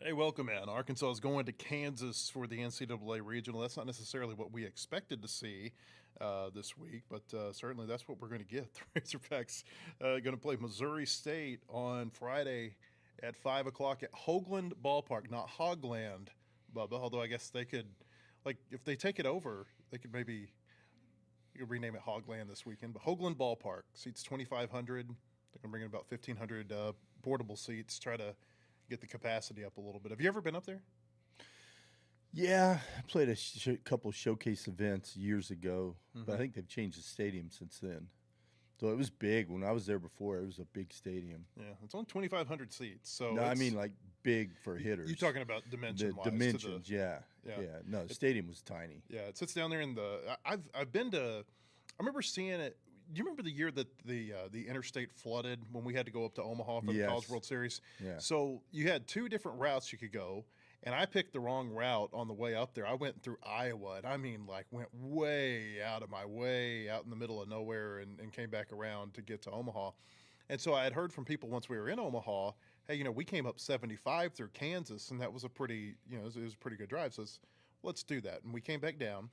Hey, welcome in. Arkansas is going to Kansas for the NCAA regional. That's not necessarily what we expected to see this week, but certainly that's what we're going to get. The Razorbacks going to play Missouri State on Friday at 5 o'clock at Hoagland Ballpark, not Hogland, Bubba, although I guess they could, like, if they take it over, they could maybe you could rename it Hogland this weekend. But Hoagland Ballpark seats 2,500. They're going to bring in about 1,500 portable seats, try to get the capacity up a little bit. Have you ever been up there? Yeah, I played a couple showcase events years ago, but I think they've changed the stadium since then. So it was big when I was there before. It was a big stadium. Yeah, it's only 2,500 seats. So No, I mean like big for hitters. You're talking about dimension-wise. The dimensions, yeah. No, the stadium was tiny. Yeah, it sits down there in the. I've been to. I remember seeing it. Do you remember the year that the interstate flooded when we had to go up to Omaha for the College World Series? Yeah. So you had two different routes you could go, and I picked the wrong route on the way up there. I went through Iowa, and I mean, like, went way out of my way, out in the middle of nowhere, and came back around to get to Omaha. And so I had heard from people once we were in Omaha, hey, we came up 75 through Kansas, and that was a pretty, it was a pretty good drive. So let's do that. And we came back down,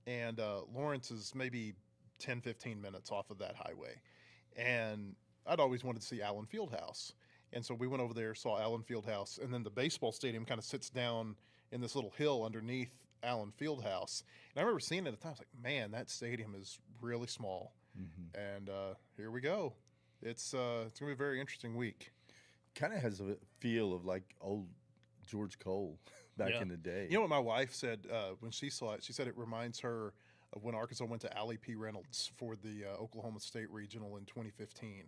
and Lawrence is maybe 10, 15 minutes off of that highway. And I'd always wanted to see Allen Fieldhouse. And so we went over there, saw Allen Fieldhouse, and then the baseball stadium kind of sits down in this little hill underneath Allen Fieldhouse. And I remember seeing it at the time. I was like, man, that stadium is really small. And here we go. It's going to be a very interesting week. Kind of has a feel of like old George Cole back in the day. You know what my wife said when she saw it? She said it reminds her of when Arkansas went to Allie P. Reynolds for the Oklahoma State Regional in 2015.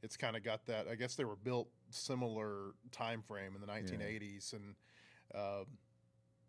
It's kind of got that. I guess they were built similar time frame in the 1980s, and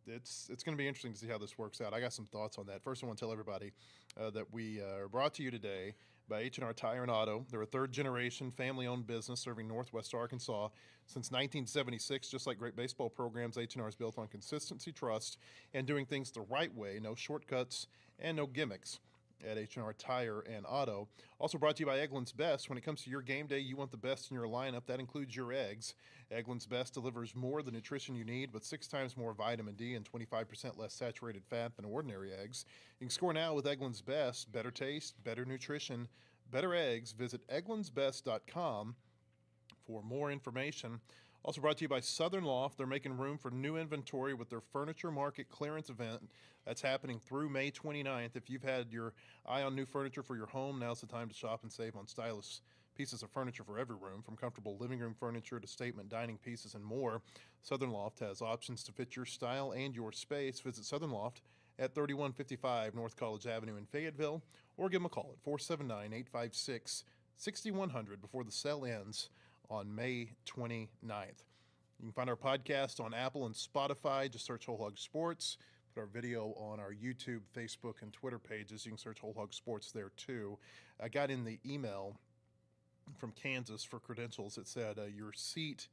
it's going to be interesting to see how this works out. I got some thoughts on that. First, I want to tell everybody that we are brought to you today by H&R Tire and Auto. They're a third-generation family-owned business serving Northwest Arkansas since 1976. Just like great baseball programs, H&R is built on consistency, trust, and doing things the right way. No shortcuts and no gimmicks at H&R Tire and Auto. Also brought to you by Eggland's Best. When it comes to your game day, you want the best in your lineup. That includes your eggs. Eggland's Best delivers more of the nutrition you need with 6 times more vitamin D and 25% less saturated fat than ordinary eggs. You can score now with Eggland's Best. Better taste, better nutrition, better eggs. Visit egglandsbest.com for more information. Also brought to you by Southern Loft. They're making room for new inventory with their Furniture Market clearance event that's happening through May 29th. If you've had your eye on new furniture for your home, now's the time to shop and save on stylish pieces of furniture for every room, from comfortable living room furniture to statement dining pieces and more. Southern Loft has options to fit your style and your space. Visit Southern Loft at 3155 North College Avenue in Fayetteville, or give them a call at 479-856-6100 before the sale ends on May 29th. You can find our podcast on Apple and Spotify. Just search Whole Hog Sports. Put our video on our YouTube, Facebook, and Twitter pages. You can search Whole Hog Sports there too. I got in the email from Kansas for credentials. It said your seat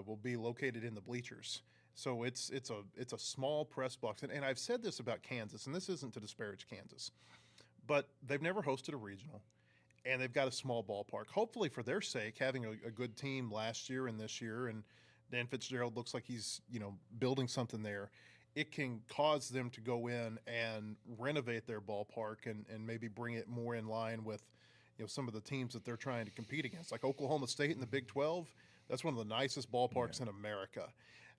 will be located in the bleachers. So it's a small press box. And I've said this about Kansas, and this isn't to disparage Kansas, but they've never hosted a regional. And they've got a small ballpark. Hopefully, for their sake, having a good team last year and this year, and Dan Fitzgerald looks like he's building something there, it can cause them to go in and renovate their ballpark and maybe bring it more in line with some of the teams that they're trying to compete against, like Oklahoma State in the Big 12. That's one of the nicest ballparks in America.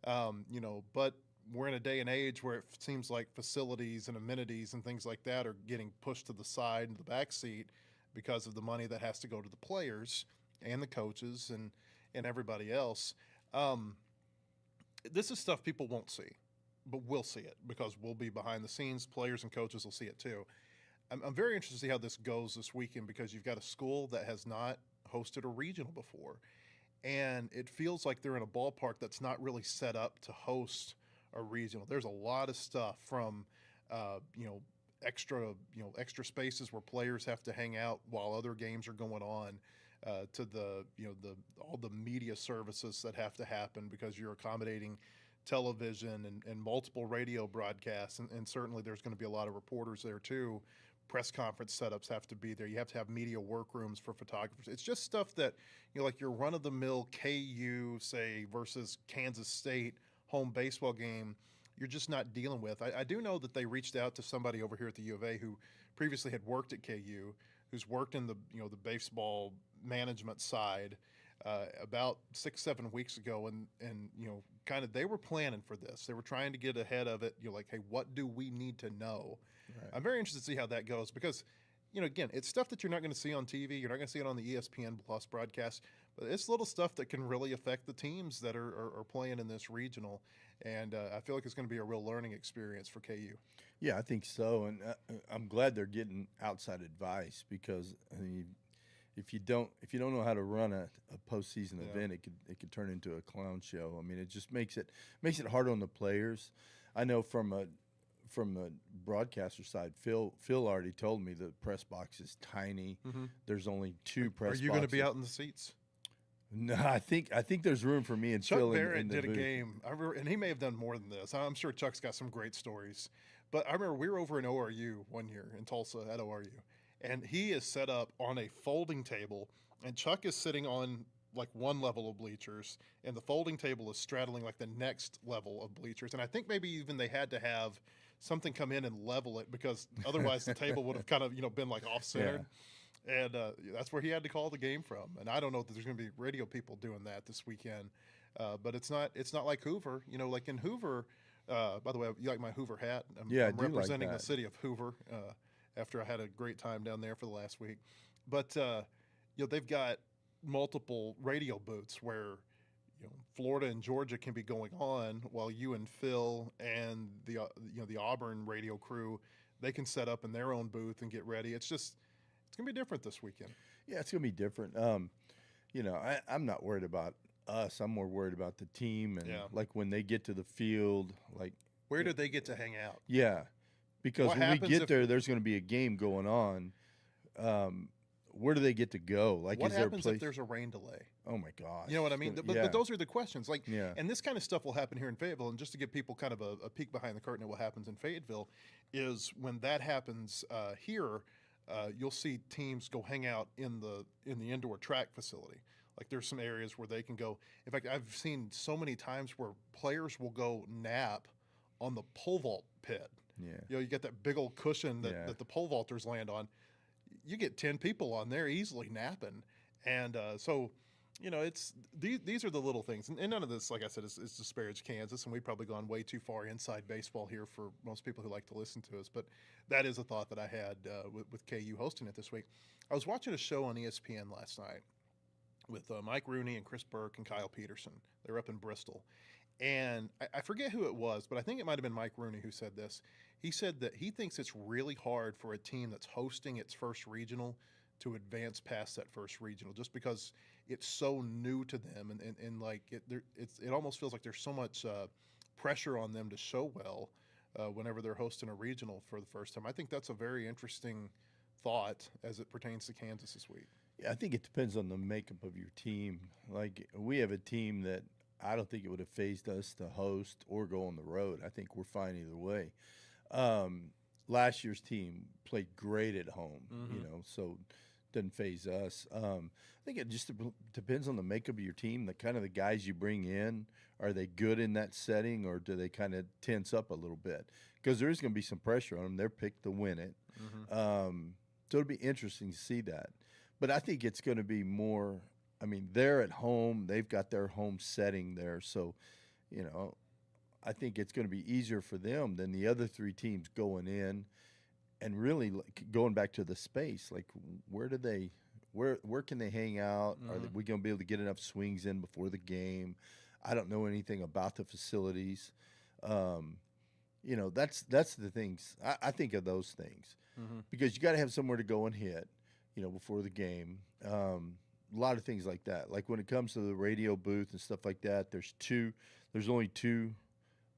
But we're in a day and age where it seems like facilities and amenities and things like that are getting pushed to the side and the back seat because of the money that has to go to the players and the coaches and everybody else. This is stuff people won't see, but we'll see it because we'll be behind the scenes. Players and coaches will see it too. I'm very interested to see how this goes this weekend because you've got a school that has not hosted a regional before. And it feels like they're in a ballpark that's not really set up to host a regional. There's a lot of stuff from, extra spaces where players have to hang out while other games are going on, to all the media services that have to happen because you're accommodating television and multiple radio broadcasts. And certainly there's going to be a lot of reporters there too, press conference setups have to be there. You have to have media workrooms for photographers. It's just stuff that, like your run-of-the-mill KU, say, versus Kansas State home baseball game, you're just not dealing with. I do know that they reached out to somebody over here at the U of A who previously had worked at KU, who's worked in the baseball management side about 6-7 weeks ago, and kind of they were planning for this. They were trying to get ahead of it. Like, hey, what do we need to know? Right. I'm very interested to see how that goes because, again, it's stuff that you're not going to see on TV. You're not going to see it on the ESPN Plus broadcast, but it's little stuff that can really affect the teams that are playing in this regional. And I feel like it's going to be a real learning experience for KU. Yeah, I think so, and I'm glad they're getting outside advice because if you don't know how to run a postseason event, it could turn into a clown show. I mean, it just makes it hard on the players. I know from a broadcaster side, Phil already told me the press box is tiny. Mm-hmm. There's only 2 press boxes. Are you going to be out in the seats? No, I think there's room for me and Chuck Phil Barrett in the did booth. a game, and he may have done more than this. I'm sure Chuck's got some great stories. But I remember we were over in ORU one year in Tulsa at ORU, and he is set up on a folding table, and Chuck is sitting on like one level of bleachers, and the folding table is straddling like the next level of bleachers. And I think maybe even they had to have something come in and level it because otherwise the table would have kind of been like off-centered. Yeah. And that's where he had to call the game from. And I don't know that there's going to be radio people doing that this weekend. But it's not like Hoover. Like in Hoover, by the way, you like my Hoover hat? I'm representing the city of Hoover after I had a great time down there for the last week. But, they've got multiple radio booths where, Florida and Georgia can be going on while you and Phil and the Auburn radio crew, they can set up in their own booth and get ready. It's going to be different this weekend. Yeah, it's going to be different. I'm not worried about us. I'm more worried about the team and like when they get to the field, like where do they get to hang out? Yeah, because when we get there, there's going to be a game going on. Where do they get to go? Like, what is there a happens place? if there's a rain delay? Oh my gosh! You know what I mean? But those are the questions. Like, and this kind of stuff will happen here in Fayetteville. And just to give people kind of a peek behind the curtain at what happens in Fayetteville, is when that happens here. You'll see teams go hang out in the indoor track facility. Like there's some areas where they can go. In fact, I've seen so many times where players will go nap on the pole vault pit. Yeah. You get that big old cushion that the pole vaulters land on. You get 10 people on there easily napping. And so, it's these are the little things. And none of this, like I said, is disparage Kansas. And we've probably gone way too far inside baseball here for most people who like to listen to us. But that is a thought that I had with KU hosting it this week. I was watching a show on ESPN last night with Mike Rooney and Chris Burke and Kyle Peterson. They were up in Bristol. And I forget who it was, but I think it might have been Mike Rooney who said this. He said that he thinks it's really hard for a team that's hosting its first regional to advance past that first regional just because it's so new to them and like it almost feels like there's so much pressure on them to show well whenever they're hosting a regional for the first time. I think that's a very interesting thought as it pertains to Kansas this week. Yeah, I think it depends on the makeup of your team. Like we have a team that I don't think it would have fazed us to host or go on the road. I think we're fine either way. Last year's team played great at home, so doesn't faze us. I think it just depends on the makeup of your team, the kind of the guys you bring in. Are they good in that setting, or do they kind of tense up a little bit? Because there is going to be some pressure on them. They're picked to win it. So it'll be interesting to see that. But I think it's going to be more – I mean, they're at home. They've got their home setting there. So, I think it's going to be easier for them than the other 3 teams going in and really going back to the space. Like, where can they hang out? Are we going to be able to get enough swings in before the game? I don't know anything about the facilities. That's the things. I think of those things because you got to have somewhere to go and hit, before the game. A lot of things like that. Like when it comes to the radio booth and stuff like that, there's only 2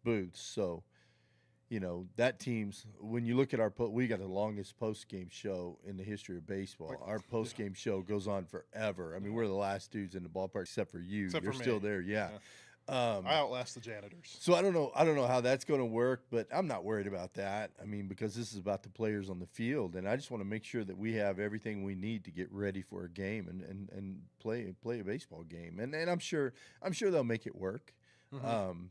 booths. So, that team's, when you look at we got the longest post-game show in the history of baseball. Our post-game show goes on forever. I mean, we're the last dudes in the ballpark except for you. You're still there, yeah. I outlast the janitors. So I don't know how that's going to work, but I'm not worried about that. I mean, because this is about the players on the field, and I just want to make sure that we have everything we need to get ready for a game and play a baseball game. And I'm sure they'll make it work. Mm-hmm.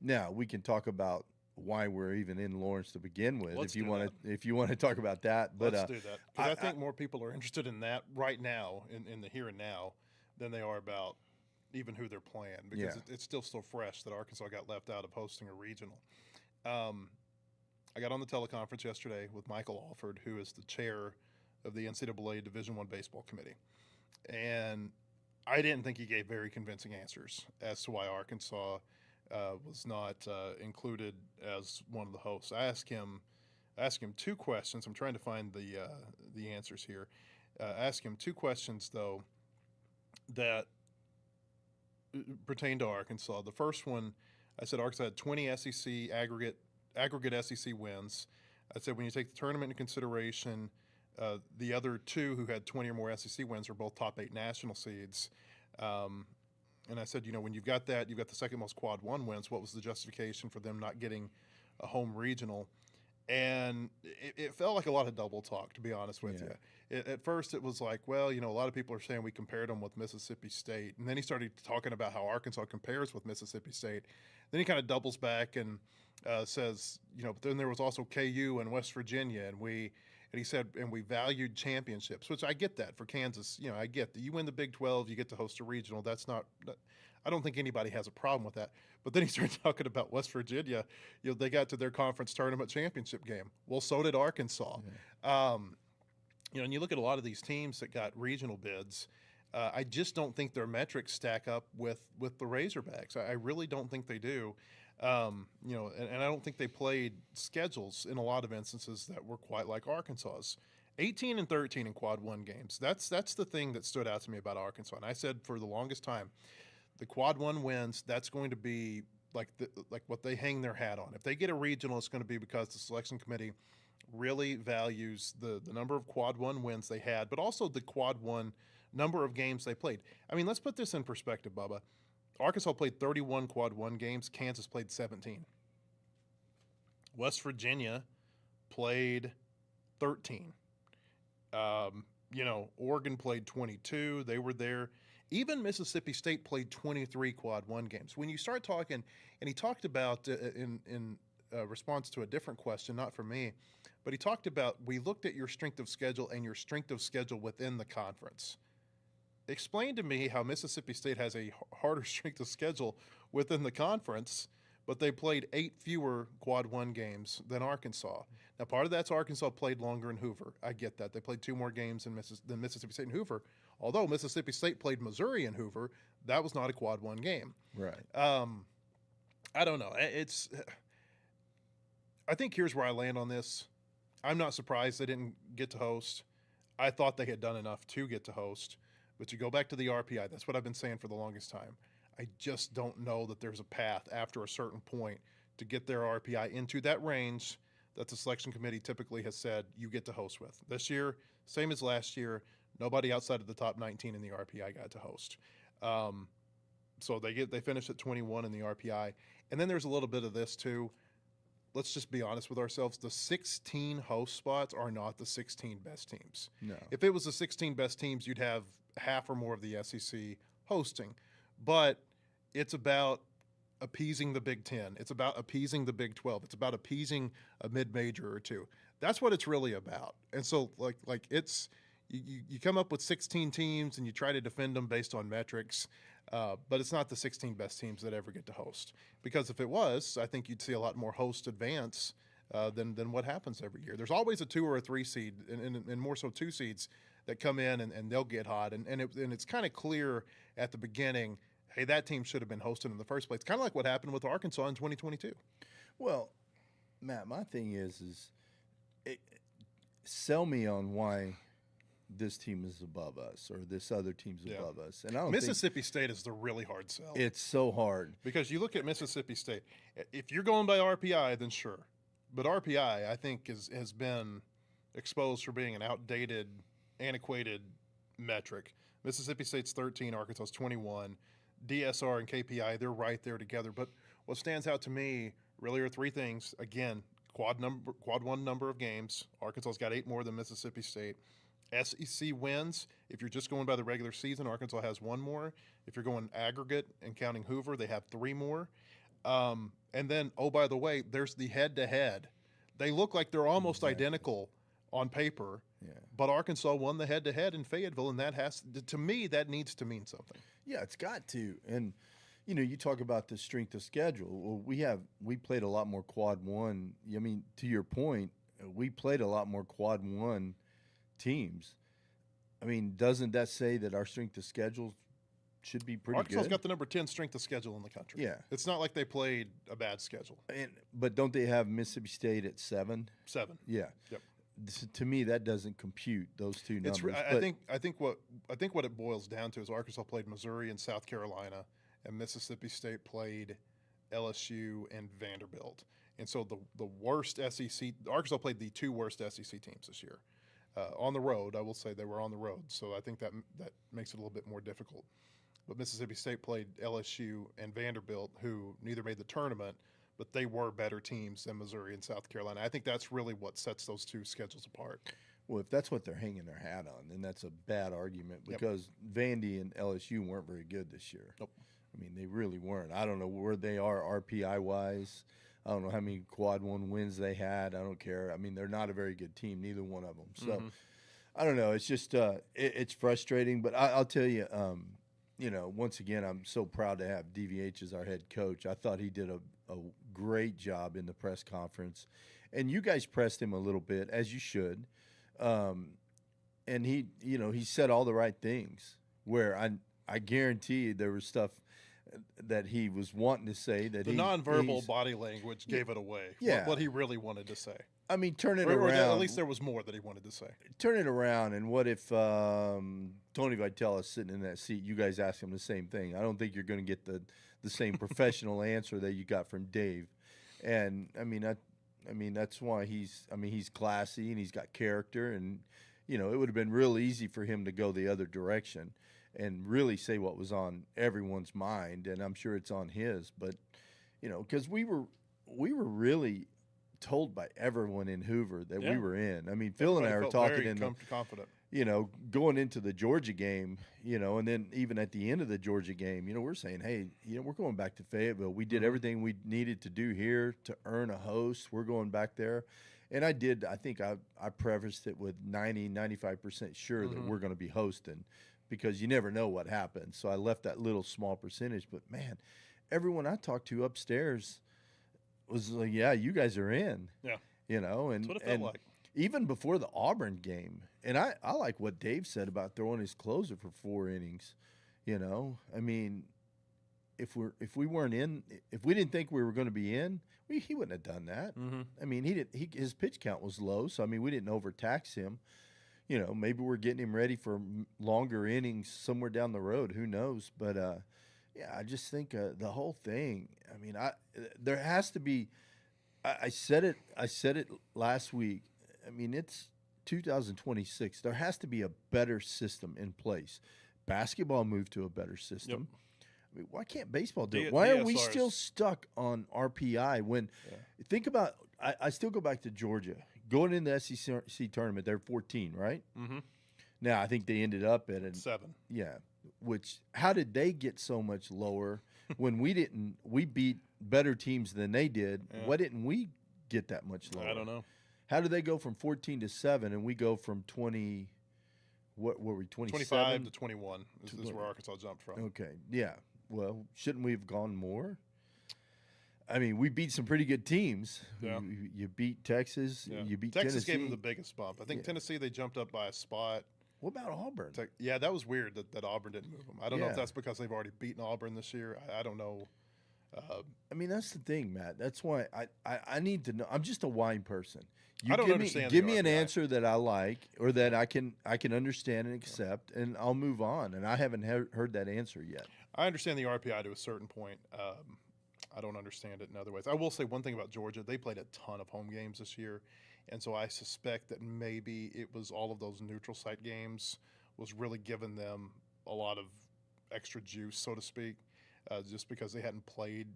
Now we can talk about why we're even in Lawrence to begin with, Let's if you want to talk about that. But let's do that, because I think more people are interested in that right now, in the here and now, than they are about even who they're playing, because it's still so fresh that Arkansas got left out of hosting a regional. I got on the teleconference yesterday with Michael Alford, who is the chair of the NCAA Division I Baseball Committee, and I didn't think he gave very convincing answers as to why Arkansas was not included as one of the hosts. I asked him two questions. I'm trying to find the answers here. I asked him two questions though that pertain to Arkansas. The first one, I said Arkansas had 20 SEC aggregate SEC wins. I said when you take the tournament into consideration, the other two who had 20 or more SEC wins are both top 8 national seeds. And I said, when you've got that, you've got the second most quad one wins. What was the justification for them not getting a home regional? And it felt like a lot of double talk, to be honest with you. At first, it was like, well, a lot of people are saying we compared them with Mississippi State. And then he started talking about how Arkansas compares with Mississippi State. Then he kind of doubles back and says, but then there was also KU and West Virginia. And he said, and we valued championships, which I get that for Kansas. I get that you win the Big 12, you get to host a regional. I don't think anybody has a problem with that. But then he started talking about West Virginia. They got to their conference tournament championship game. Well, so did Arkansas. And you look at a lot of these teams that got regional bids. I just don't think their metrics stack up with the Razorbacks. I really don't think they do. And I don't think they played schedules in a lot of instances that were quite like Arkansas's. 18 and 13 in quad one games. That's the thing that stood out to me about Arkansas. And I said for the longest time, the quad one wins, that's going to be like what they hang their hat on. If they get a regional, it's going to be because the selection committee really values the number of quad one wins they had, but also the quad one number of games they played. I mean, let's put this in perspective, Bubba. Arkansas played 31 quad one games. Kansas played 17. West Virginia played 13. Oregon played 22. They were there. Even Mississippi State played 23 quad one games. When you start talking, and he talked about in response to a different question, not from me, but he talked about, we looked at your strength of schedule and your strength of schedule within the conference. Explain to me how Mississippi State has a harder strength of schedule within the conference, but they played 8 fewer quad one games than Arkansas. Now, part of that's Arkansas played longer in Hoover. I get that. They played 2 more games than Mississippi State in Hoover. Although Mississippi State played Missouri in Hoover, that was not a quad one game. Right. I don't know. I think here's where I land on this. I'm not surprised they didn't get to host. I thought they had done enough to get to host. But you go back to the RPI. That's what I've been saying for the longest time. I just don't know that there's a path after a certain point to get their RPI into that range that the selection committee typically has said you get to host with. This year, same as last year, nobody outside of the top 19 in the RPI got to host. So they finished at 21 in the RPI. And then there's a little bit of this too. Let's just be honest with ourselves. The 16 host spots are not the 16 best teams. No. If it was the 16 best teams, you'd have half or more of the SEC hosting. But it's about appeasing the Big Ten. It's about appeasing the Big 12. It's about appeasing a mid-major or two. That's what it's really about. And so, like it's you come up with 16 teams and you try to defend them based on metrics, but it's not the 16 best teams that ever get to host. Because if it was, I think you'd see a lot more host advance than what happens every year. There's always a 2 or a 3 seed, and more so 2 seeds that come in and they'll get hot. And it's kind of clear at the beginning, hey, that team should have been hosted in the first place. Kind of like what happened with Arkansas in 2022. Well, Matt, my thing is sell me on why this team is above us or this other team's above us. And I don't Mississippi State is the really hard sell. It's so hard. Because you look at Mississippi State. If you're going by RPI, then sure. But RPI, I think, has been exposed for being an outdated, antiquated metric. Mississippi State's 13, Arkansas's 21. DSR and KPI, they're right there together. But what stands out to me really are three things. Again, quad one number of games. Arkansas's got 8 more than Mississippi State. SEC wins. If you're just going by the regular season, Arkansas has 1 more. If you're going aggregate and counting Hoover, they have 3 more. And then, oh, by the way, there's the head-to-head. They look like they're almost identical on paper, but Arkansas won the head-to-head in Fayetteville, and that has to me that needs to mean something. Yeah, it's got to. And you talk about the strength of schedule. Well, we played a lot more quad one. I mean, to your point, we played a lot more quad one teams. I mean, doesn't that say that our strength of schedule should be pretty Arkansas's good? got the number 10 strength of schedule in the country. Yeah. It's not like they played a bad schedule. But don't they have Mississippi State at 7? 7. Yeah. Yep. To me, that doesn't compute those two numbers. I think what it boils down to is Arkansas played Missouri and South Carolina, and Mississippi State played LSU and Vanderbilt. And so the worst SEC – Arkansas played the 2 worst SEC teams this year. On the road, I will say they were on the road, so I think that makes it a little bit more difficult. But Mississippi State played LSU and Vanderbilt, who neither made the tournament, but they were better teams than Missouri and South Carolina. I think that's really what sets those 2 schedules apart. Well, if that's what they're hanging their hat on, then that's a bad argument because Vandy and LSU weren't very good this year. Nope. I mean, they really weren't. I don't know where they are RPI-wise. I don't know how many quad one wins they had. I don't care. I mean, they're not a very good team, neither one of them. So, I don't know. It's just it's frustrating. But I'll tell you, once again, I'm so proud to have DVH as our head coach. I thought he did a great job in the press conference. And you guys pressed him a little bit, as you should. And he said all the right things where I guarantee there was stuff that he was wanting to say that the nonverbal body language gave it away. Yeah. What he really wanted to say. I mean, turn it or around. At least there was more that he wanted to say. Turn it around, and what if Tony Vitale is sitting in that seat? You guys ask him the same thing. I don't think you're going to get the same professional answer that you got from Dave. And I mean that's why he's classy and he's got character, and it would have been real easy for him to go the other direction and really say what was on everyone's mind, and I'm sure it's on his. But because we were really told by everyone in Hoover that we were in. I mean, Phil and I were talking confident. Going into the Georgia game, and then even at the end of the Georgia game, we're saying, hey, we're going back to Fayetteville. We did everything we needed to do here to earn a host. We're going back there. And I think I prefaced it with 95% sure that we're going to be hosting, because you never know what happens. So I left that little small percentage. But, man, everyone I talked to upstairs was like, yeah, you guys are in. Yeah. And that's what it felt like. Even before the Auburn game, and I like what Dave said about throwing his closer for 4 innings. I mean, if we weren't in, if we didn't think we were going to be in, he wouldn't have done that. I mean, his pitch count was low, so I mean, we didn't overtax him. Maybe we're getting him ready for longer innings somewhere down the road. Who knows? But yeah, I just think the whole thing. I mean, there has to be. I said it last week. I mean, it's 2026. There has to be a better system in place. Basketball moved to a better system. I mean, why can't baseball do it? Why are we still stuck on RPI when think about I still go back to Georgia. Going in the SEC tournament, they're 14, right? Now, I think they ended up at 7. Yeah. How did they get so much lower when we didn't? We beat better teams than they did. Why didn't we get that much lower? I don't know. How did they go from 14 to 7 and we go from 20? What were we? 25 to 21 is where Arkansas jumped from. Okay, yeah. Well, shouldn't we have gone more? I mean, we beat some pretty good teams. Yeah. You beat Texas. Yeah. You beat Texas Tennessee. gave them the biggest bump. I think Tennessee, they jumped up by a spot. What about Auburn? Yeah, that was weird that Auburn didn't move them. I don't know if that's because they've already beaten Auburn this year. I don't know. I mean, that's the thing, Matt. That's why I need to know. I'm just a wine person. I don't understand. Give me an answer that I like or that I can understand and accept, and I'll move on. And I haven't heard that answer yet. I understand the RPI to a certain point. I don't understand it in other ways. I will say one thing about Georgia. They played a ton of home games this year, and so I suspect that maybe it was all of those neutral site games was really giving them a lot of extra juice, so to speak. just because they hadn't played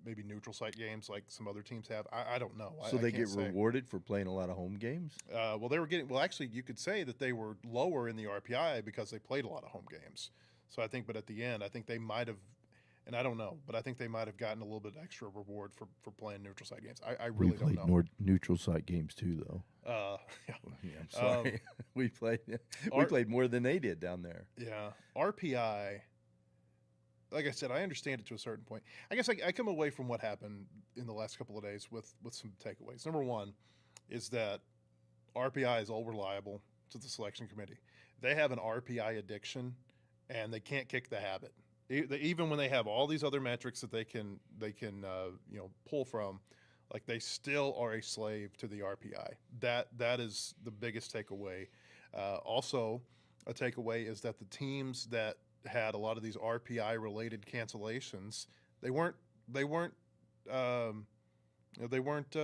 maybe neutral site games like some other teams have. I don't know. So they I can't get say. rewarded for playing a lot of home games? Well, they were getting. Well, actually, you could say that they were lower in the RPI because they played a lot of home games. So I think, but at the end, I think they might have, and I don't know, but I think they might have gotten a little bit extra reward for playing neutral site games. I really don't played know. more neutral site games too, though. Yeah. Yeah, I'm sorry. we played more than they did down there. Yeah, RPI. Like I said, I understand it to a certain point. I guess I come away from what happened in the last couple of days with some takeaways. Number one is that RPI is all reliable to the selection committee. They have an RPI addiction, and they can't kick the habit. Even when they have all these other metrics that they can pull from, like they still are a slave to the RPI. That is the biggest takeaway. Also, a takeaway is that the teams that had a lot of these RPI related cancellations, they weren't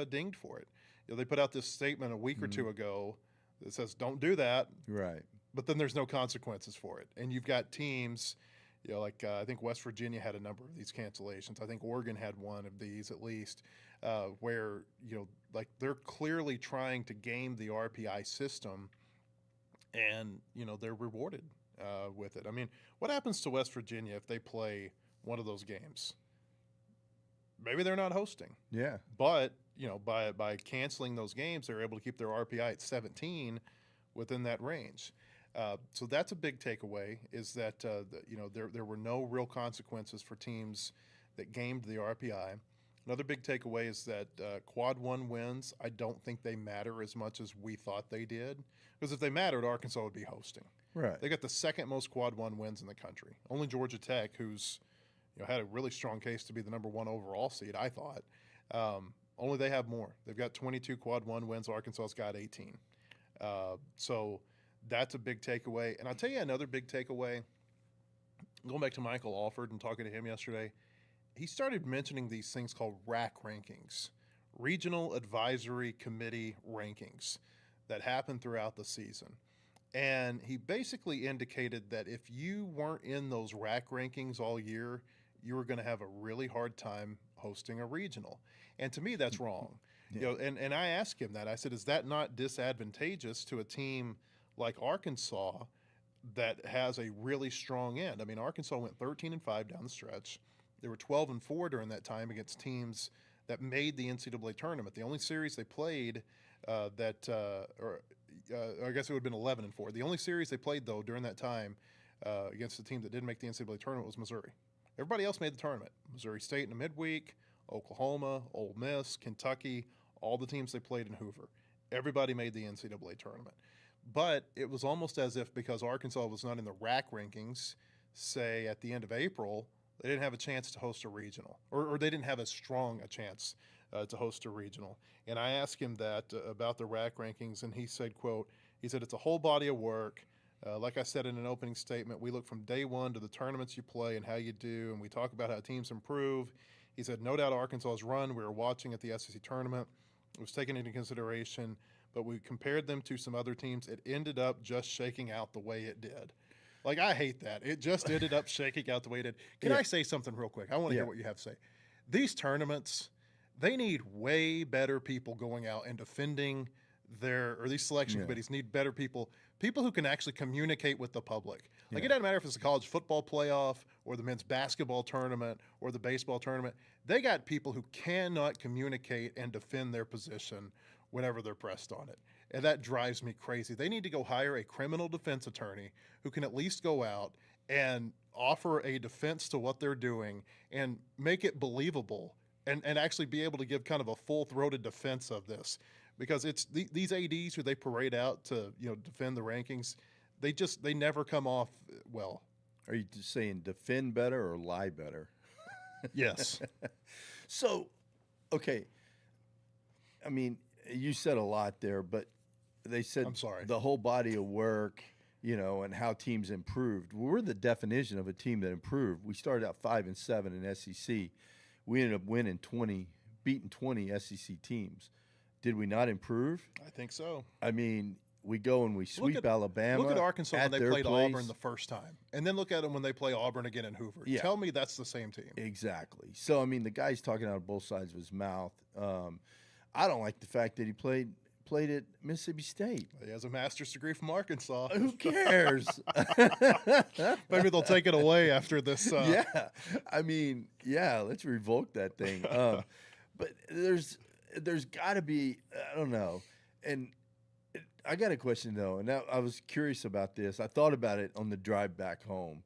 dinged for it. They put out this statement a week or two ago that says don't do that, Right. but then there's no consequences for it. And you've got teams, like I think West Virginia had a number of these cancellations. I think Oregon had one of these at least, where like they're clearly trying to game the RPI system, and they're rewarded with it. I mean, what happens to West Virginia if they play one of those games? Maybe they're not hosting. Yeah. But by canceling those games, they're able to keep their RPI at 17 within that range. So that's a big takeaway. Is that there were no real consequences for teams that gamed the RPI. Another big takeaway is that quad one wins, I don't think they matter as much as we thought they did. Because if they mattered, Arkansas would be hosting. Right. They got the second most quad one wins in the country. Only Georgia Tech, who's had a really strong case to be the number one overall seed, I thought. Only they have more. They've got 22 quad one wins. Arkansas's got 18. So that's a big takeaway. And I'll tell you another big takeaway. Going back to Michael Alford and talking to him yesterday, he started mentioning these things called RAC rankings, Regional Advisory Committee rankings, that happen throughout the season. And he basically indicated that if you weren't in those RAC rankings all year, you were going to have a really hard time hosting a regional. And to me, that's wrong. Yeah. And I asked him that. I said, is that not disadvantageous to a team like Arkansas that has a really strong end? I mean, Arkansas went 13-5 down the stretch. They were 12-4 during that time against teams that made the NCAA tournament. The only series they played I guess it would have been 11-4. The only series they played, though, during that time against the team that didn't make the NCAA tournament was Missouri. Everybody else made the tournament. Missouri State in the midweek, Oklahoma, Ole Miss, Kentucky, all the teams they played in Hoover. Everybody made the NCAA tournament. But it was almost as if because Arkansas was not in the RAC rankings, say at the end of April, they didn't have a chance to host a regional, or they didn't have as strong a chance to host a regional. And I asked him that about the RAC rankings, and he said, quote, he said, it's a whole body of work. Like I said in an opening statement, we look from day one to the tournaments you play and how you do, and we talk about how teams improve. He said, no doubt Arkansas's run we were watching at the SEC tournament was taken into consideration, but we compared them to some other teams. It ended up just shaking out the way it did. Like, I hate that. It just ended up shaking out the way it did. Can I say something real quick? I want to hear what you have to say. These tournaments, they need way better people going out and defending these selection committees need better people who can actually communicate with the public. Like, it doesn't matter if it's a college football playoff or the men's basketball tournament or the baseball tournament. They got people who cannot communicate and defend their position whenever they're pressed on it. And that drives me crazy. They need to go hire a criminal defense attorney who can at least go out and offer a defense to what they're doing and make it believable and actually be able to give kind of a full-throated defense of this. Because it's these ADs who they parade out to defend the rankings, they never come off well. Are you just saying defend better or lie better? Yes. So, okay. I mean, you said a lot there, but they said I'm sorry. The whole body of work, and how teams improved. Well, we're the definition of a team that improved. We started out 5-7 in SEC. We ended up beating 20 SEC teams. Did we not improve? I think so. I mean, we go and we sweep Alabama. Look at Arkansas when they their played place. Auburn the first time, and then look at them when they play Auburn again in Hoover. Yeah. Tell me that's the same team. Exactly. So, I mean, the guy's talking out of both sides of his mouth. I don't like the fact that he played at Mississippi State. He has a master's degree from Arkansas. Who cares? Maybe they'll take it away after this. Yeah. I mean, yeah, let's revoke that thing. But there's got to be, I don't know. And I got a question, though, and I was curious about this. I thought about it on the drive back home.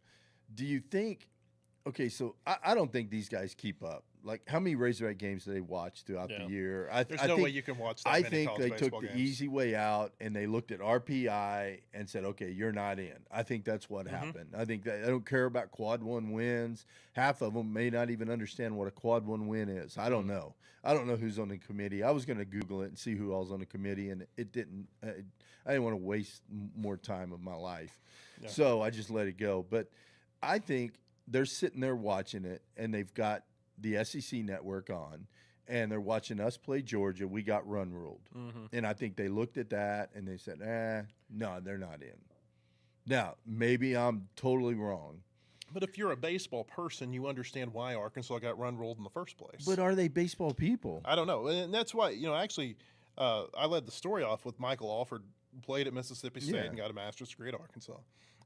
Do you think – okay, so I don't think these guys keep up. Like, how many Razorback games do they watch throughout the year? There's no way you can watch that I many think college they took baseball the games. easy way out, and they looked at RPI and said, okay, you're not in. I think that's what happened. I think that I don't care about quad one wins. Half of them may not even understand what a quad one win is. I don't know. I don't know who's on the committee. I was going to Google it and see who else on the committee, and it didn't. I didn't want to waste more time of my life. Yeah. So I just let it go. But I think they're sitting there watching it, and they've got the SEC network on, and they're watching us play Georgia. We got run ruled. And I think they looked at that, and they said, no, they're not in. Now, maybe I'm totally wrong. But if you're a baseball person, you understand why Arkansas got run ruled in the first place. But are they baseball people? I don't know. And that's why, actually, I led the story off with Michael Alford, played at Mississippi State and got a master's degree at Arkansas.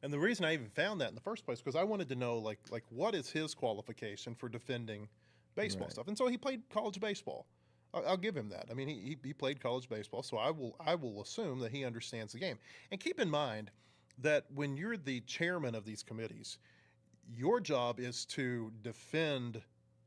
And the reason I even found that in the first place, because I wanted to know, like what is his qualification for defending baseball stuff? And so he played college baseball. I'll give him that. I mean, he played college baseball, so I will assume that he understands the game. And keep in mind that when you're the chairman of these committees, your job is to defend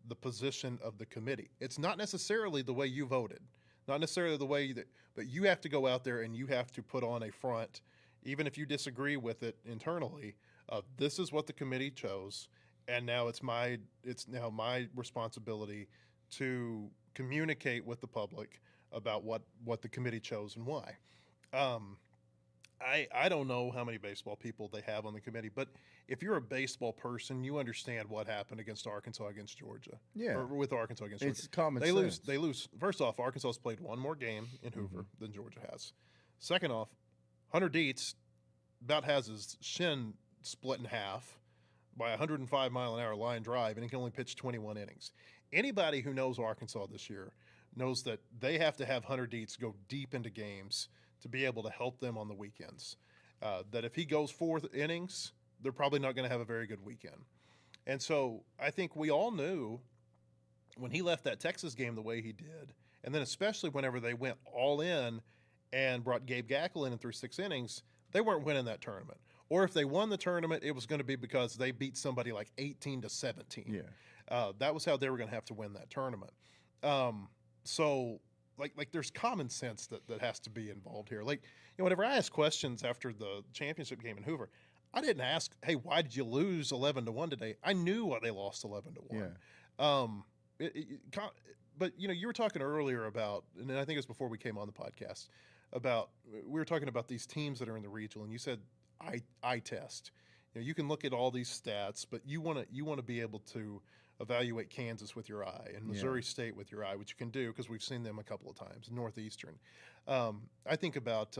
the position of the committee. It's not necessarily the way you voted, not necessarily the way but you have to go out there and you have to put on a front, even if you disagree with it internally. This is what the committee chose, and now it's now my responsibility to communicate with the public about what the committee chose and why. I don't know how many baseball people they have on the committee, but if you're a baseball person, you understand what happened against Arkansas against Georgia. Yeah. Or with Arkansas against Georgia. It's common sense. They lose. First off, Arkansas's played one more game in Hoover than Georgia has. Second off, Hunter Dietz about has his shin split in half by a 105-mile-an-hour line drive, and he can only pitch 21 innings. Anybody who knows Arkansas this year knows that they have to have Hunter Dietz go deep into games to be able to help them on the weekends. That if he goes 4 innings, they're probably not going to have a very good weekend. And so I think we all knew when he left that Texas game the way he did, and then especially whenever they went all in and brought Gabe Gackel in and threw 6 innings, they weren't winning that tournament. Or if they won the tournament, it was going to be because they beat somebody like 18-17. Yeah. That was how they were going to have to win that tournament. So like there's common sense that has to be involved here. Like, whenever I asked questions after the championship game in Hoover, I didn't ask, hey, why did you lose 11-1 today? I knew why they lost 11-1. Yeah. But you were talking earlier about, and I think it was before we came on the podcast, about we were talking about these teams that are in the regional, and you said eye test. You can look at all these stats, but you want to be able to evaluate Kansas with your eye and Missouri State with your eye, which you can do because we've seen them a couple of times. Northeastern. I think about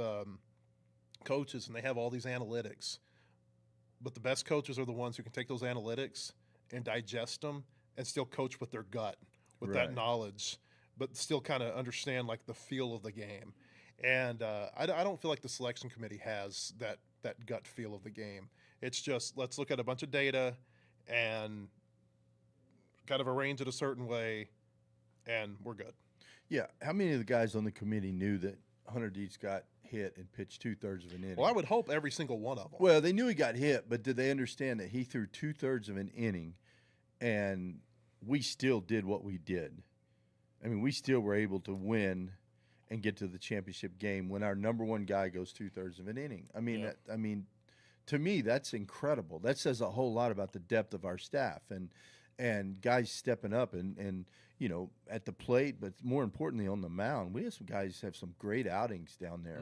coaches, and they have all these analytics, but the best coaches are the ones who can take those analytics and digest them and still coach with their gut, with that knowledge, but still kind of understand like the feel of the game. And I don't feel like the selection committee has that gut feel of the game. It's just, let's look at a bunch of data and kind of arrange it a certain way, and we're good. Yeah. How many of the guys on the committee knew that Hunter Dietz got hit and pitched 2/3 of an inning? Well, I would hope every single one of them. Well, they knew he got hit, but did they understand that he threw 2/3 of an inning, and we still did what we did? I mean, we still were able to win and get to the championship game when our number one guy goes 2/3 of an inning. I mean, to me, that's incredible. That says a whole lot about the depth of our staff and guys stepping up and at the plate, but more importantly on the mound. We have some guys have some great outings down there.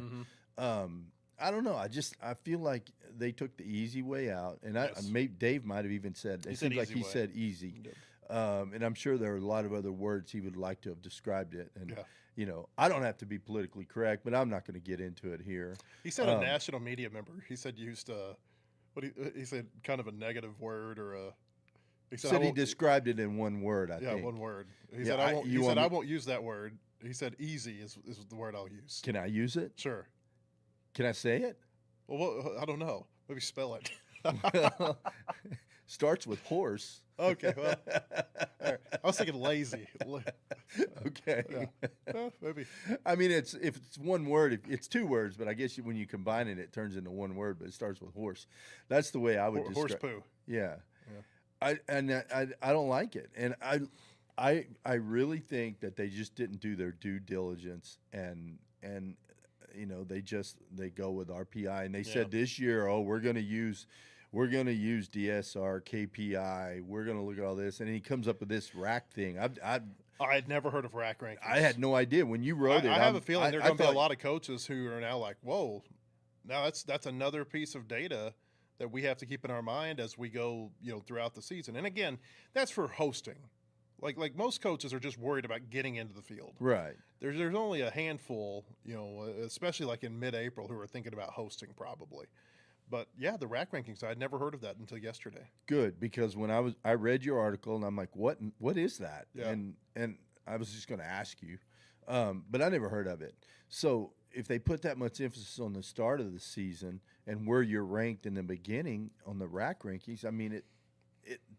I don't know. I feel like they took the easy way out, and maybe Dave might have even said it seems like he said easy. And I'm sure there are a lot of other words he would like to have described it. And, Yeah. you know, I don't have to be politically correct, but I'm not going to get into it here. He said a national media member. He said used he said kind of a negative word or a. He Said he described it in one word, I Yeah, think. one word. He Yeah, said I won't. He said I won't use that word. He said easy is the word I'll use. Can I use it? Sure. Can I say it? Well, I don't know. Maybe spell it. Starts with horse. Okay, well, all right. I was thinking lazy. Okay. Yeah. Maybe. I mean, if it's one word, it's two words, but I guess when you combine it, it turns into one word. But it starts with horse. That's the way I would describe. Horse poo. Yeah. I don't like it, and I really think that they just didn't do their due diligence, and you know they go with RPI, and they said this year, oh, we're gonna use DSR, KPI, we're gonna look at all this, and he comes up with this rack thing. I had never heard of rack rankings. I had no idea when you wrote it. I have a feeling there are going to be a lot of coaches who are now like, whoa, now that's another piece of data that we have to keep in our mind as we go, you know, throughout the season. And again, that's for hosting. Like most coaches are just worried about getting into the field. Right. There's only a handful, you know, especially like in mid-April, who are thinking about hosting probably. But yeah, the rack rankings, I'd never heard of that until yesterday. Good, because when I read your article and I'm like, what is that? Yeah. And I was just going to ask you, but I never heard of it. So if they put that much emphasis on the start of the season and where you're ranked in the beginning on the rack rankings, I mean, it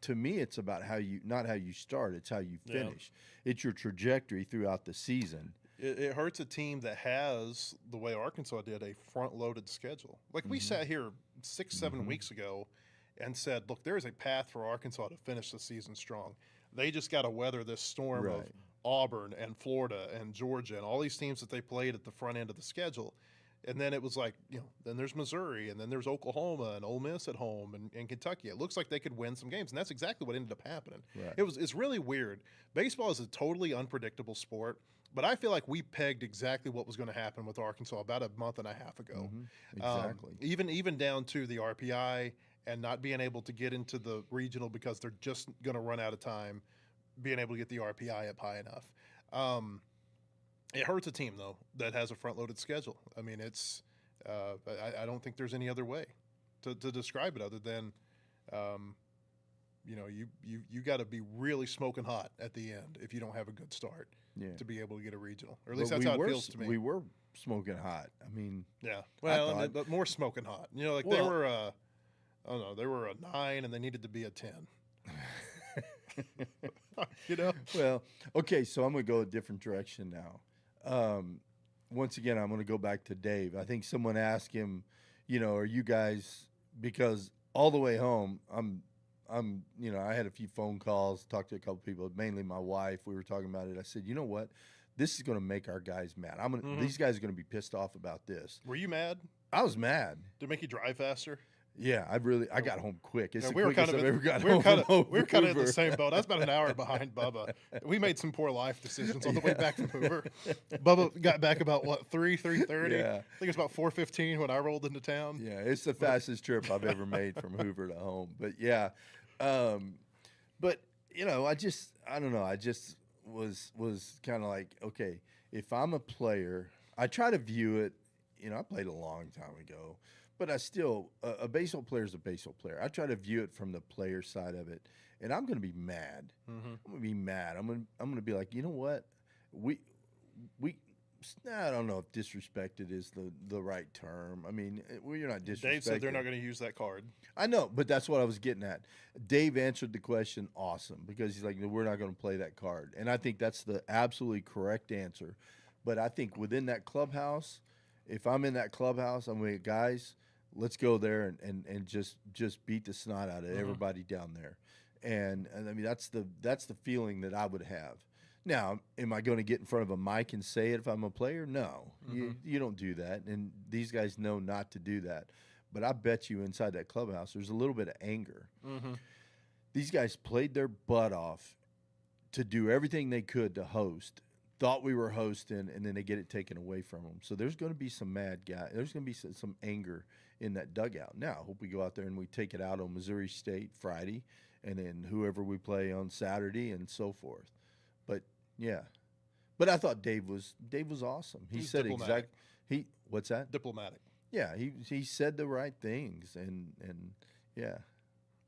to me, it's about not how you start, it's how you finish. Yeah. It's your trajectory throughout the season. It hurts a team that has, the way Arkansas did, a front-loaded schedule. Like we sat here 6-7 weeks ago and said, look, there is a path for Arkansas to finish the season strong. They just got to weather this storm of Auburn and Florida and Georgia and all these teams that they played at the front end of the schedule. And then it was like, you know, then there's Missouri and then there's Oklahoma and Ole Miss at home and Kentucky. It looks like they could win some games, and that's exactly what ended up happening. Right. It's really weird. Baseball is a totally unpredictable sport. But I feel like we pegged exactly what was going to happen with Arkansas about a month and a half ago. Exactly. Even down to the RPI and not being able to get into the regional because they're just going to run out of time being able to get the RPI up high enough. It hurts a team, though, that has a front-loaded schedule. I mean, it's I don't think there's any other way to describe it other than you know, you got to be really smoking hot at the end if you don't have a good start to be able to get a regional. Or at least that's how it feels to me. We were smoking hot. I mean, yeah. Well, but more smoking hot. You know, like they were they were a 9 and they needed to be a 10. You know? Well, okay, so I'm going to go a different direction now. Once again, I'm going to go back to Dave. I think someone asked him, you know, are you guys, because all the way home, you know, I had a few phone calls, talked to a couple people, mainly my wife. We were talking about it. I said, you know what? This is going to make our guys mad. These guys are going to be pissed off about this. Were you mad? I was mad. Did it make you drive faster? Yeah, I got home quick. It's the we were quickest kind of I've ever gotten home. We were kind of in the same boat. I was about an hour behind Bubba. We made some poor life decisions on the way back from Hoover. Bubba got back about what 3:30. Yeah. I think it was about 4:15 when I rolled into town. Yeah, it's the fastest trip I've ever made from Hoover to home. But yeah, but you know, I don't know. I just was kind of like, okay, if I'm a player, I try to view it. You know, I played a long time ago. But I still, a baseball player is a baseball player. I try to view it from the player side of it, and I'm going to be mad. I'm going to be mad. I'm going to be like, you know what? I don't know if disrespected is the right term. I mean, you're not disrespected. Dave said they're not going to use that card. I know, but that's what I was getting at. Dave answered the question awesome because he's like, no, we're not going to play that card. And I think that's the absolutely correct answer. But I think within that clubhouse, if I'm in that clubhouse, I'm like, guys, let's go there and just beat the snot out of everybody down there. And I mean, that's the feeling that I would have. Now, am I going to get in front of a mic and say it if I'm a player? No, you don't do that. And these guys know not to do that. But I bet you inside that clubhouse, there's a little bit of anger. These guys played their butt off to do everything they could to host, thought we were hosting, and then they get it taken away from them. So there's going to be some mad guy. There's going to be some anger in that dugout. Now, I hope we go out there and we take it out on Missouri State Friday and then whoever we play on Saturday and so forth. But yeah, but I thought Dave was awesome. He He's said diplomatic. what's that? Diplomatic. Yeah, he said the right things, and yeah.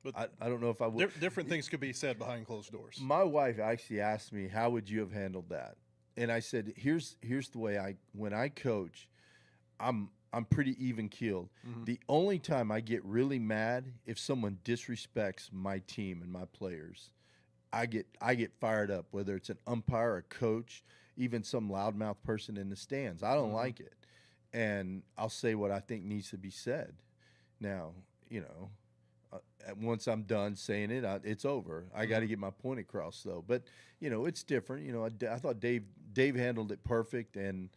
But I don't know if I would. different things could be said behind closed doors. My wife actually asked me, "How would you have handled that?" And I said, "Here's the way when I coach, I'm pretty even keeled. Mm-hmm. The only time I get really mad if someone disrespects my team and my players. I get fired up, whether it's an umpire, a coach, even some loudmouth person in the stands. I don't Mm-hmm. like it, and I'll say what I think needs to be said. Now, once I'm done saying it, it's over. I got to get my point across, though. But it's different. I thought Dave handled it perfect, and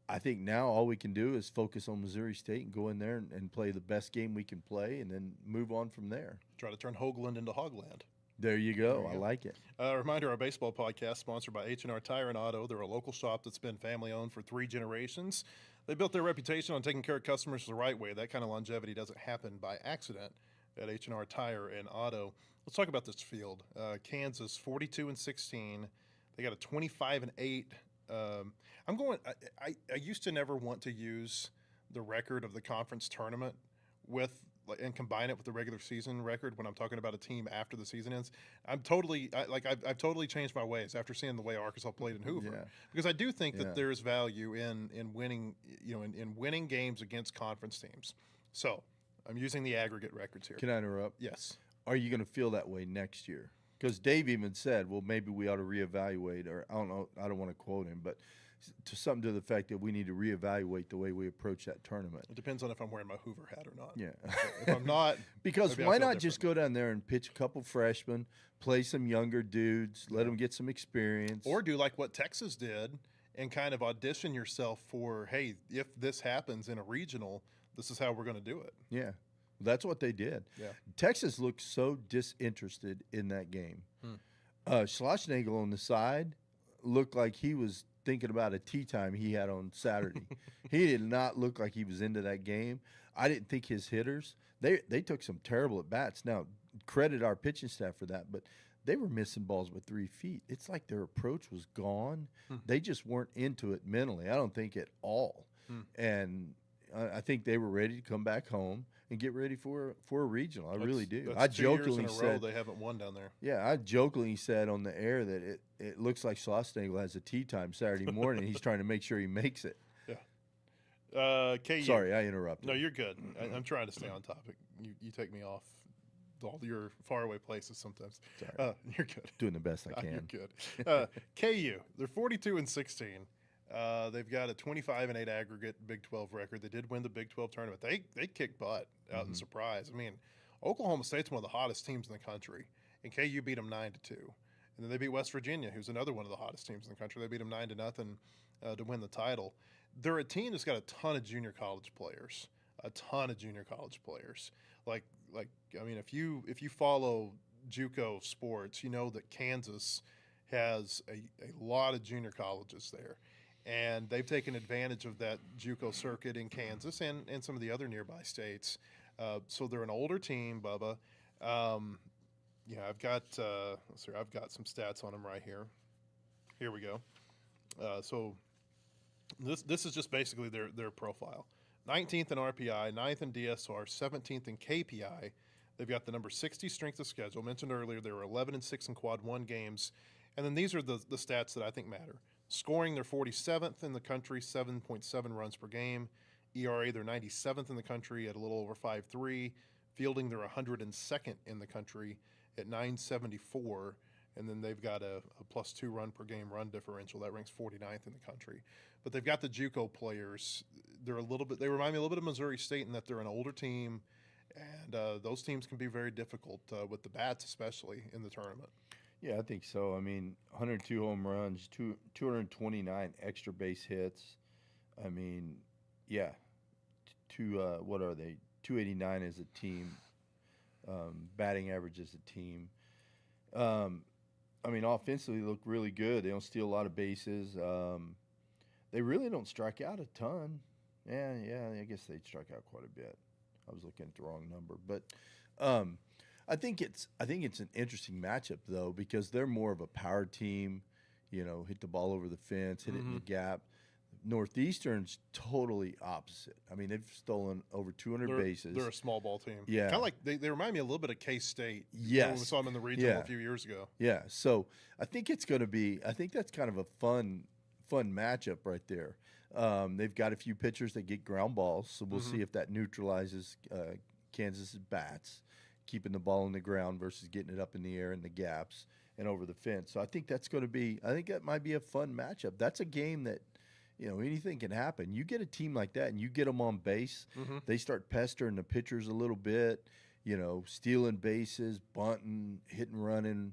I think now all we can do is focus on Missouri State and go in there and play the best game we can play, and then move on from there. Try to turn Hoagland into Hogland. There you go. I like it. Reminder, our baseball podcast sponsored by H&R Tire and Auto. They're a local shop that's been family-owned for 3 generations. They built their reputation on taking care of customers the right way. That kind of longevity doesn't happen by accident at H&R Tire and Auto. Let's talk about this field. Kansas, 42-16. They got a 25-8. I used to never want to use the record of the conference tournament and combine it with the regular season record when I'm talking about a team after the season ends. I've totally changed my ways after seeing the way Arkansas played in Hoover, because I do think that there's value in winning, in winning games against conference teams. So I'm using the aggregate records here. Can I interrupt? Yes. Are you going to feel that way next year? Because Dave even said, well, maybe we ought to reevaluate, or I don't know, I don't want to quote him, but to something to the fact that we need to reevaluate the way we approach that tournament. It depends on if I'm wearing my Hoover hat or not. Yeah. If I'm not, because maybe why I feel not just go down there and pitch a couple freshmen, play some younger dudes, let them get some experience, or do like what Texas did and kind of audition yourself for, hey, if this happens in a regional, this is how we're going to do it. Yeah. That's what they did. Yeah. Texas looked so disinterested in that game. Schlossnagel on the side looked like he was thinking about a tea time he had on Saturday. He did not look like he was into that game. I didn't think his hitters, they took some terrible at-bats. Now, credit our pitching staff for that, but they were missing balls with 3 feet. It's like their approach was gone. They just weren't into it mentally, I don't think, at all. And I think they were ready to come back home and get ready for a regional. I really do. That's I 2 years jokingly in a row said they haven't won down there. Yeah, I jokingly said on the air that it looks like Schlossnagel has a tea time Saturday morning. He's trying to make sure he makes it. Yeah. KU. Sorry, I interrupted. No, you're good. I'm trying to stay on topic. You take me off all your faraway places sometimes. Sorry. You're good. Doing the best I You're can. good. KU, they're 42-16. They've got a 25-8 aggregate Big 12 record. They did win the Big 12 tournament. They kicked butt out in surprise. I mean, Oklahoma State's one of the hottest teams in the country, and KU beat them 9-2. And then they beat West Virginia, who's another one of the hottest teams in the country. They beat them 9-0 to win the title. They're a team that's got a ton of junior college players. Like I mean, if you follow JUCO sports, you know that Kansas has a lot of junior colleges there. And they've taken advantage of that JUCO circuit in Kansas and some of the other nearby states. So they're an older team, Bubba. I've got I've got some stats on them right here. Here we go. So this is just basically their profile. 19th in RPI, 9th in DSR, 17th in KPI. They've got the number 60 strength of schedule. Mentioned earlier, they were 11-6 in quad 1 games. And then these are the stats that I think matter. Scoring, they're 47th in the country, 7.7 runs per game. ERA, they're 97th in the country at a little over 5.3. Fielding, they're 102nd in the country at 9.74. And then they've got a +2 run per game run differential. That ranks 49th in the country. But they've got the JUCO players. They remind me a little bit of Missouri State in that they're an older team. And those teams can be very difficult with the bats, especially in the tournament. Yeah, I think so. I mean, 102 home runs, 229 extra base hits. I mean, yeah, what are they? 289 as a team, batting average as a team. I mean, offensively, they look really good. They don't steal a lot of bases. They really don't strike out a ton. Yeah, I guess they strike out quite a bit. I was looking at the wrong number. But I think it's an interesting matchup though, because they're more of a power team. Hit the ball over the fence, hit it in the gap. Northeastern's totally opposite. I mean, they've stolen over 200 bases. They're a small ball team. Yeah. Kind of like they remind me a little bit of K-State. Yes. When we saw them in the regional a few years ago. Yeah. So I think it's going to be. I think that's kind of a fun matchup right there. They've got a few pitchers that get ground balls, so we'll see if that neutralizes Kansas's bats, keeping the ball in the ground versus getting it up in the air in the gaps and over the fence. So I think that's going to be. I think that might be a fun matchup. That's a game that. Anything can happen. You get a team like that and you get them on base, they start pestering the pitchers a little bit, stealing bases, bunting, hitting, running,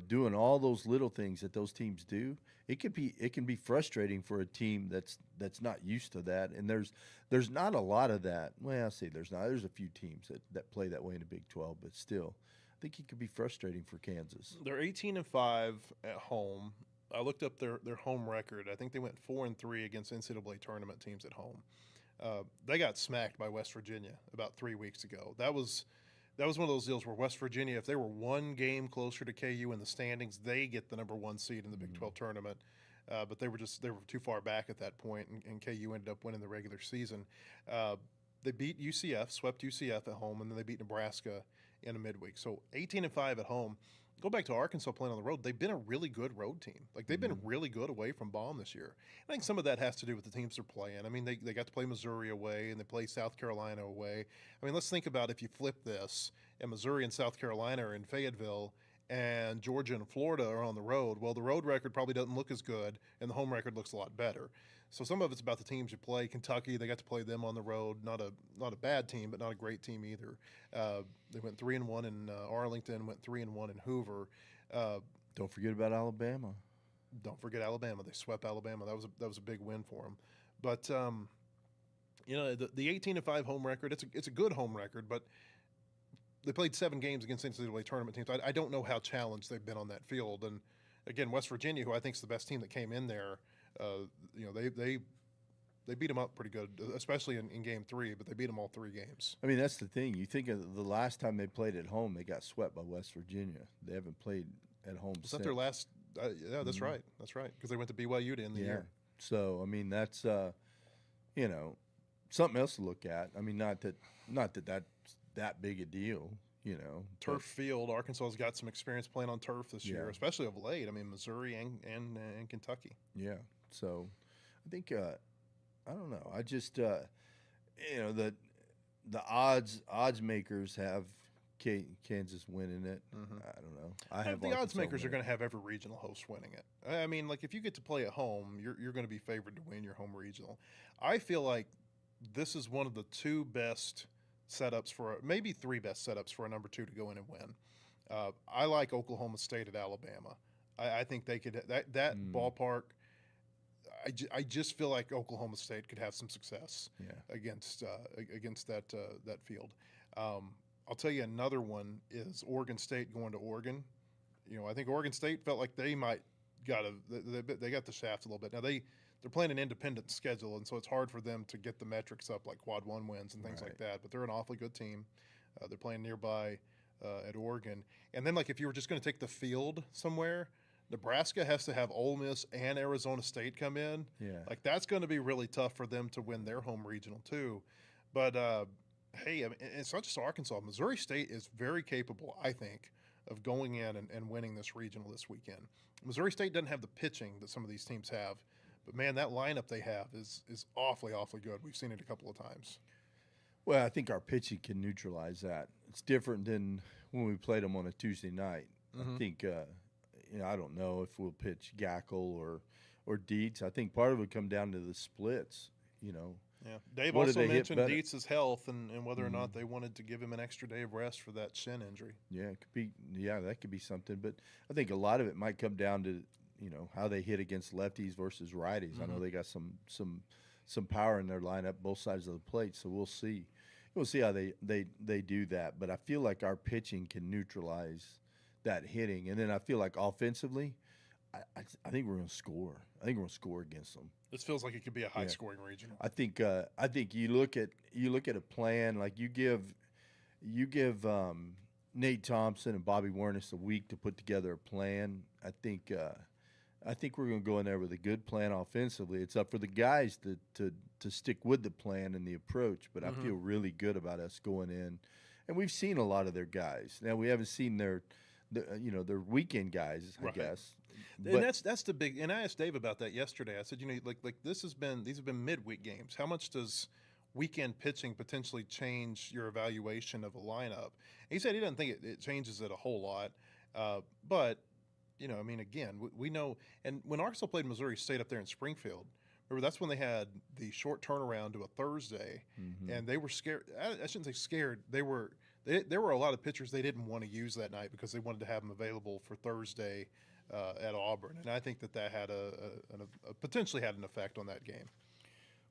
doing all those little things that those teams do. It can be frustrating for a team that's not used to that. And there's not a lot of that. Well, I say there's not. There's a few teams that play that way in the Big 12, but still, I think it could be frustrating for Kansas. They're 18-5 at home. I looked up their home record. I think they went 4-3 against NCAA tournament teams at home. They got smacked by West Virginia about 3 weeks ago. That was one of those deals where West Virginia, if they were one game closer to KU in the standings, they get the number 1 seed in the Big 12 tournament. But they were too far back at that point, and KU ended up winning the regular season. They beat UCF, swept UCF at home, and then they beat Nebraska in a midweek. So 18-5 at home. Go back to Arkansas playing on the road. They've been a really good road team. Like, they've been really good away from Baum this year. I think some of that has to do with the teams they're playing. I mean, they got to play Missouri away, and they play South Carolina away. I mean, let's think about if you flip this, and Missouri and South Carolina are in Fayetteville, and Georgia and Florida are on the road. Well, the road record probably doesn't look as good, and the home record looks a lot better. So some of it's about the teams you play. Kentucky, they got to play them on the road. Not a bad team, but not a great team either. They went 3-1 in Arlington, went 3-1 in Hoover. Don't forget about Alabama. Don't forget Alabama. They swept Alabama. That was a big win for them. But the 18-5 home record, it's a good home record, but they played 7 games against NCAA tournament teams. I don't know how challenged they've been on that field. And again, West Virginia, who I think is the best team that came in there, they beat them up pretty good, especially in Game 3. But they beat them all 3 games. I mean, that's the thing. You think of the last time they played at home, they got swept by West Virginia. They haven't played at home since. Was that their last? Yeah, that's right. That's right. Because they went to BYU to end the year. So I mean, that's something else to look at. I mean, not that that's that big a deal. Turf field. Arkansas's got some experience playing on turf this year, especially of late. I mean, Missouri and Kentucky. Yeah. So I think I don't know. I just the odds makers have Kansas winning it. I don't know. I have the odds makers are going to have every regional host winning it. I mean, like, if you get to play at home, you're going to be favored to win your home regional. I feel like this is one of the 2 best setups maybe 3 best setups for a number 2 to go in and win. I like Oklahoma State at Alabama. I think they could that ballpark. I just feel like Oklahoma State could have some success against that field. I'll tell you another one is Oregon State going to Oregon. I think Oregon State felt like they might they got the shaft a little bit. Now they're playing an independent schedule, and so it's hard for them to get the metrics up like quad 1 wins and things like that. But they're an awfully good team. They're playing nearby at Oregon. And then, like, if you were just going to take the field somewhere, Nebraska has to have Ole Miss and Arizona State come in. Yeah. Like, that's going to be really tough for them to win their home regional too. But, hey, I mean, it's not just Arkansas. Missouri State is very capable, I think, of going in and winning this regional this weekend. Missouri State doesn't have the pitching that some of these teams have. But, man, that lineup they have is awfully, awfully good. We've seen it a couple of times. Well, I think our pitching can neutralize that. It's different than when we played them on a Tuesday night. I think, I don't know if we'll pitch Gackle or Dietz. I think part of it would come down to the splits, Yeah. Dave also mentioned Dietz's health and whether or not they wanted to give him an extra day of rest for that shin injury. Yeah, it could be. Yeah, that could be something. But I think a lot of it might come down to how they hit against lefties versus righties. I know they got some power in their lineup, both sides of the plate. So we'll see. We'll see how they do that. But I feel like our pitching can neutralize that hitting, and then I feel like offensively, I think we're going to score. I think we're going to score against them. This feels like it could be a high-scoring regional. I think you look at a plan like you give Nate Thompson and Bobby Werniss a week to put together a plan. I think we're going to go in there with a good plan offensively. It's up for the guys to stick with the plan and the approach, but I feel really good about us going in. And we've seen a lot of their guys. Now we haven't seen their weekend guys, I guess. And that's the big. And I asked Dave about that yesterday. I said, like these have been midweek games. How much does weekend pitching potentially change your evaluation of a lineup? And he said he doesn't think it changes it a whole lot, but I mean, again, we know. And when Arkansas played Missouri State up there in Springfield, remember that's when they had the short turnaround to a Thursday, and they were scared. I shouldn't say scared. There were a lot of pitchers they didn't want to use that night because they wanted to have them available for Thursday at Auburn, and I think that had potentially had an effect on that game.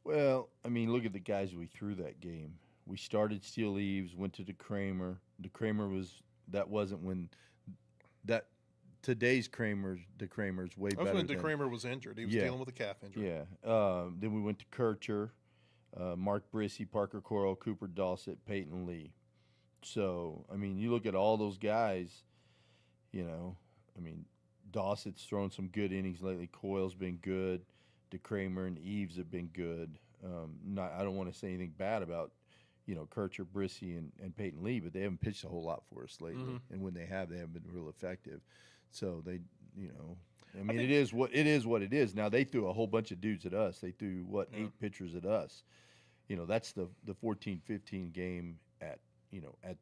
Well, I mean, look at the guys we threw that game. We started Steele Eves, went to DeCramer. Wasn't when that today's DeCramer's way better. That was when DeCramer was injured. He was dealing with a calf injury. Yeah. Then we went to Kircher, Mark Brissy, Parker Coral, Cooper Dawsett, Peyton Lee. So, I mean, you look at all those guys, I mean, Dawsett's thrown some good innings lately. Coyle's been good. DeCramer and Eves have been good. I don't want to say anything bad about, Kircher, Brissy, and Peyton Lee, but they haven't pitched a whole lot for us lately. And when they haven't been real effective. So they, I mean, it is what it is. Now they threw a whole bunch of dudes at us. They threw 8 pitchers at us. That's the 14-15 game at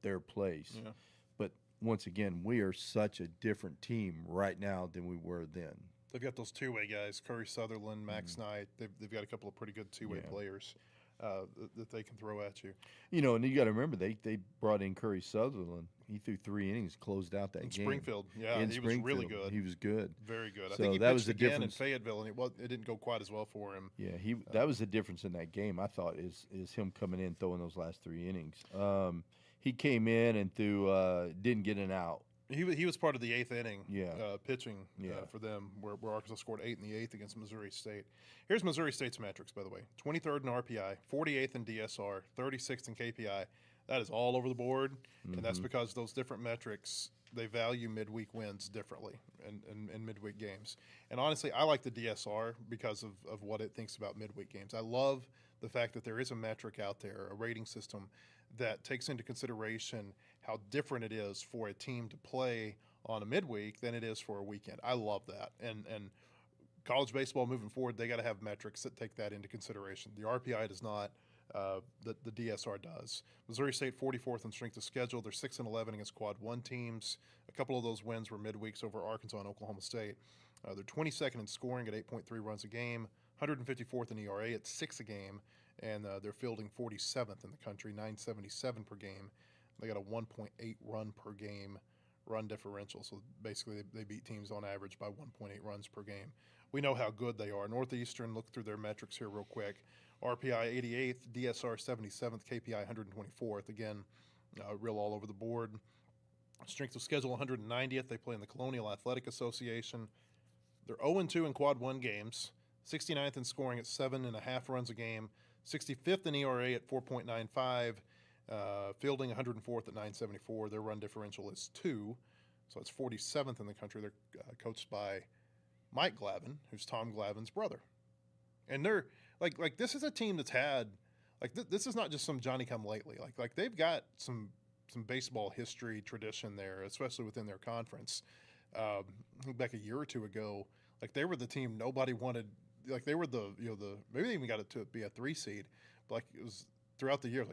their place. Yeah. But once again, we are such a different team right now than we were then. They've got those two-way guys, Curry Sutherland, Max Knight. They've got a couple of pretty good two-way players that they can throw at you. And you got to remember they brought in Curry Sutherland. He threw 3 innings, closed out that game. Springfield, he was really good. He was good, very good. I so think he that pitched was the again difference in Fayetteville, and it didn't go quite as well for him. Yeah, that was the difference in that game. I thought is him coming in throwing those last 3 innings. He came in and didn't get an out. He was part of the 8th inning pitching for them, where Arkansas scored 8 in the 8th against Missouri State. Here's Missouri State's metrics, by the way: 23rd in RPI, 48th in DSR, 36th in KPI. That is all over the board, and that's because those different metrics, they value midweek wins differently in midweek games. And honestly, I like the DSR because of what it thinks about midweek games. I love the fact that there is a metric out there, a rating system, that takes into consideration how different it is for a team to play on a midweek than it is for a weekend. I love that. And college baseball moving forward, they got to have metrics that take that into consideration. The RPI does not. The DSR does. Missouri State 44th in strength of schedule. They're 6-11 against Quad 1 teams. A couple of those wins were midweeks over Arkansas and Oklahoma State. They're 22nd in scoring at 8.3 runs a game. 154th in ERA at 6 a game. And they're fielding 47th in the country, 977 per game. They got a 1.8 run per game run differential. So basically they beat teams on average by 1.8 runs per game. We know how good they are. Northeastern, look through their metrics here real quick. RPI 88th, DSR 77th, KPI 124th. Again, real all over the board. Strength of schedule 190th. They play in the Colonial Athletic Association. They're 0-2 in Quad 1 games. 69th in scoring at 7.5 runs a game. 65th in ERA at 4.95. Fielding 104th at 974. Their run differential is 2. So it's 47th in the country. They're coached by Mike Glavin, who's Tom Glavin's brother. And they're like this is a team that's had this is not just some Johnny-come-lately. Like they've got some baseball history tradition there, especially within their conference. I think back a year or two ago, they were the team nobody wanted. They were the maybe they even got it to be a 3 seed, but it was throughout the year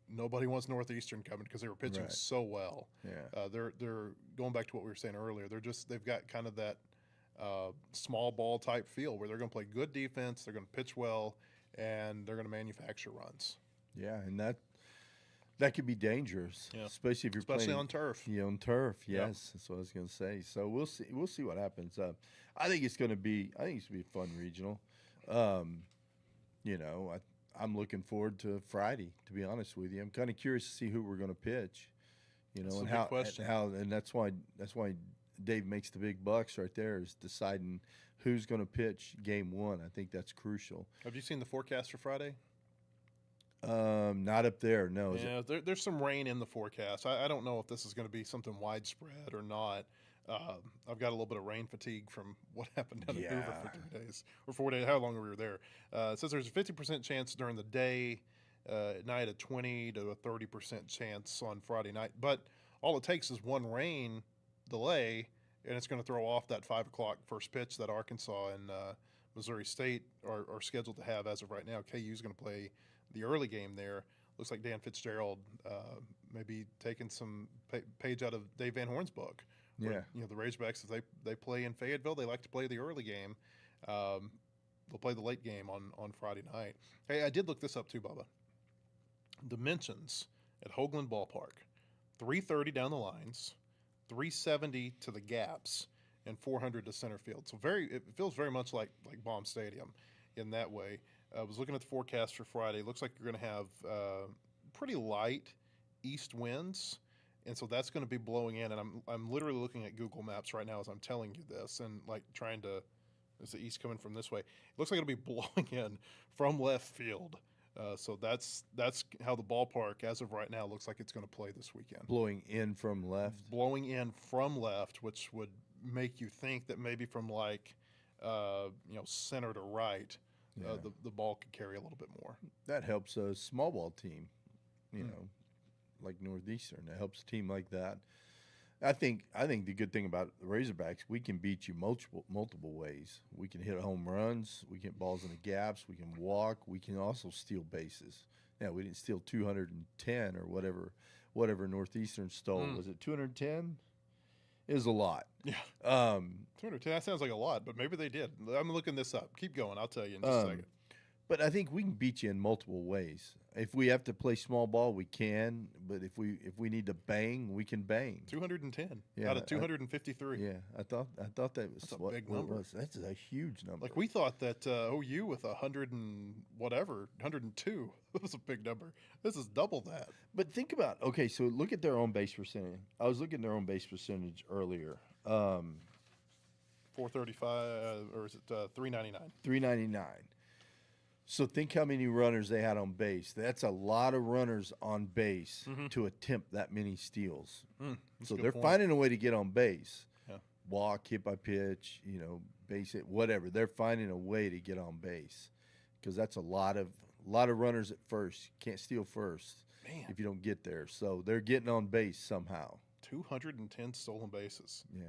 nobody wants Northeastern coming because they were pitching so well. Yeah, they're going back to what we were saying earlier. They've got kind of that small ball type feel where they're going to play good defense, they're going to pitch well, and they're going to manufacture runs. Yeah, and that could be dangerous, especially if you're playing on turf. Yeah, on turf. Yes, that's what I was going to say. So we'll see. We'll see what happens. I think it's going to be. I think it's going to be a fun regional. I'm looking forward to Friday. To be honest with you, I'm kind of curious to see who we're going to pitch. That's and a good how, and that's why Dave makes the big bucks right there, is deciding who's going to pitch game 1. I think that's crucial. Have you seen the forecast for Friday? Not up there. No. Is it? Yeah, there's some rain in the forecast. I don't know if this is going to be something widespread or not. I've got a little bit of rain fatigue from what happened down in Hoover Yeah. for 3 days or 4 days, how long we were there. It says there's a 50% chance during the day, at night a 20 to a 30% chance on Friday night. But all it takes is one rain delay, and it's going to throw off that 5 o'clock first pitch that Arkansas and Missouri State are scheduled to have as of right now. KU is going to play the early game there. Looks like Dan Fitzgerald maybe taking some page out of Dave Van Horn's book. Where, Yeah. you know, the Razorbacks, if they play in Fayetteville, they like to play the early game. They'll play the late game on Friday night. Hey, I did look this up too, Bubba. Dimensions at Hoagland Ballpark: 330 down the lines, 370 to the gaps, and 400 to center field. So it feels very much like Baum Stadium in that way. I was looking at the forecast for Friday. Looks like you're going to have pretty light east winds, and so that's going to be blowing in. And I'm literally looking at Google Maps right now as I'm telling you this, and like trying to. Is the east coming from this way? It looks like it'll be blowing in from left field. So that's how the ballpark, as of right now, looks like it's going to play this weekend. Blowing in from left. Blowing in from left, which would make you think that maybe from like center to right, Yeah. the ball could carry a little bit more. That helps a small ball team, like Northeastern. That helps a team like that. I think the good thing about the Razorbacks, we can beat you multiple ways. We can hit home runs, we can hit balls in the gaps, we can walk, we can also steal bases. Now, we didn't steal 210 or whatever Northeastern stole. Was it 210? It was a lot. Yeah. 210, that sounds like a lot, but maybe they did. I'm looking this up. Keep going. I'll tell you in just a second. But I think we can beat you in multiple ways. If we have to play small ball, we can. But if we need to bang, we can bang. 210 Yeah, out of 253. Yeah, I thought that was That's a what big what it number. was. That's a huge number. Like we thought that OU with 100 and whatever, 102, that was a big number. This is double that. But think about, okay, so look at their own base percentage. I was looking at their own base percentage earlier. 435, or is it 399? 399. So think how many runners they had on base. That's a lot of runners on base to attempt that many steals. So they're finding a way to get on base. Yeah. Walk, hit by pitch, base hit, whatever. They're finding a way to get on base because that's a lot of runners at first. You can't steal first if you don't get there. So they're getting on base somehow. 210 stolen bases. Yeah.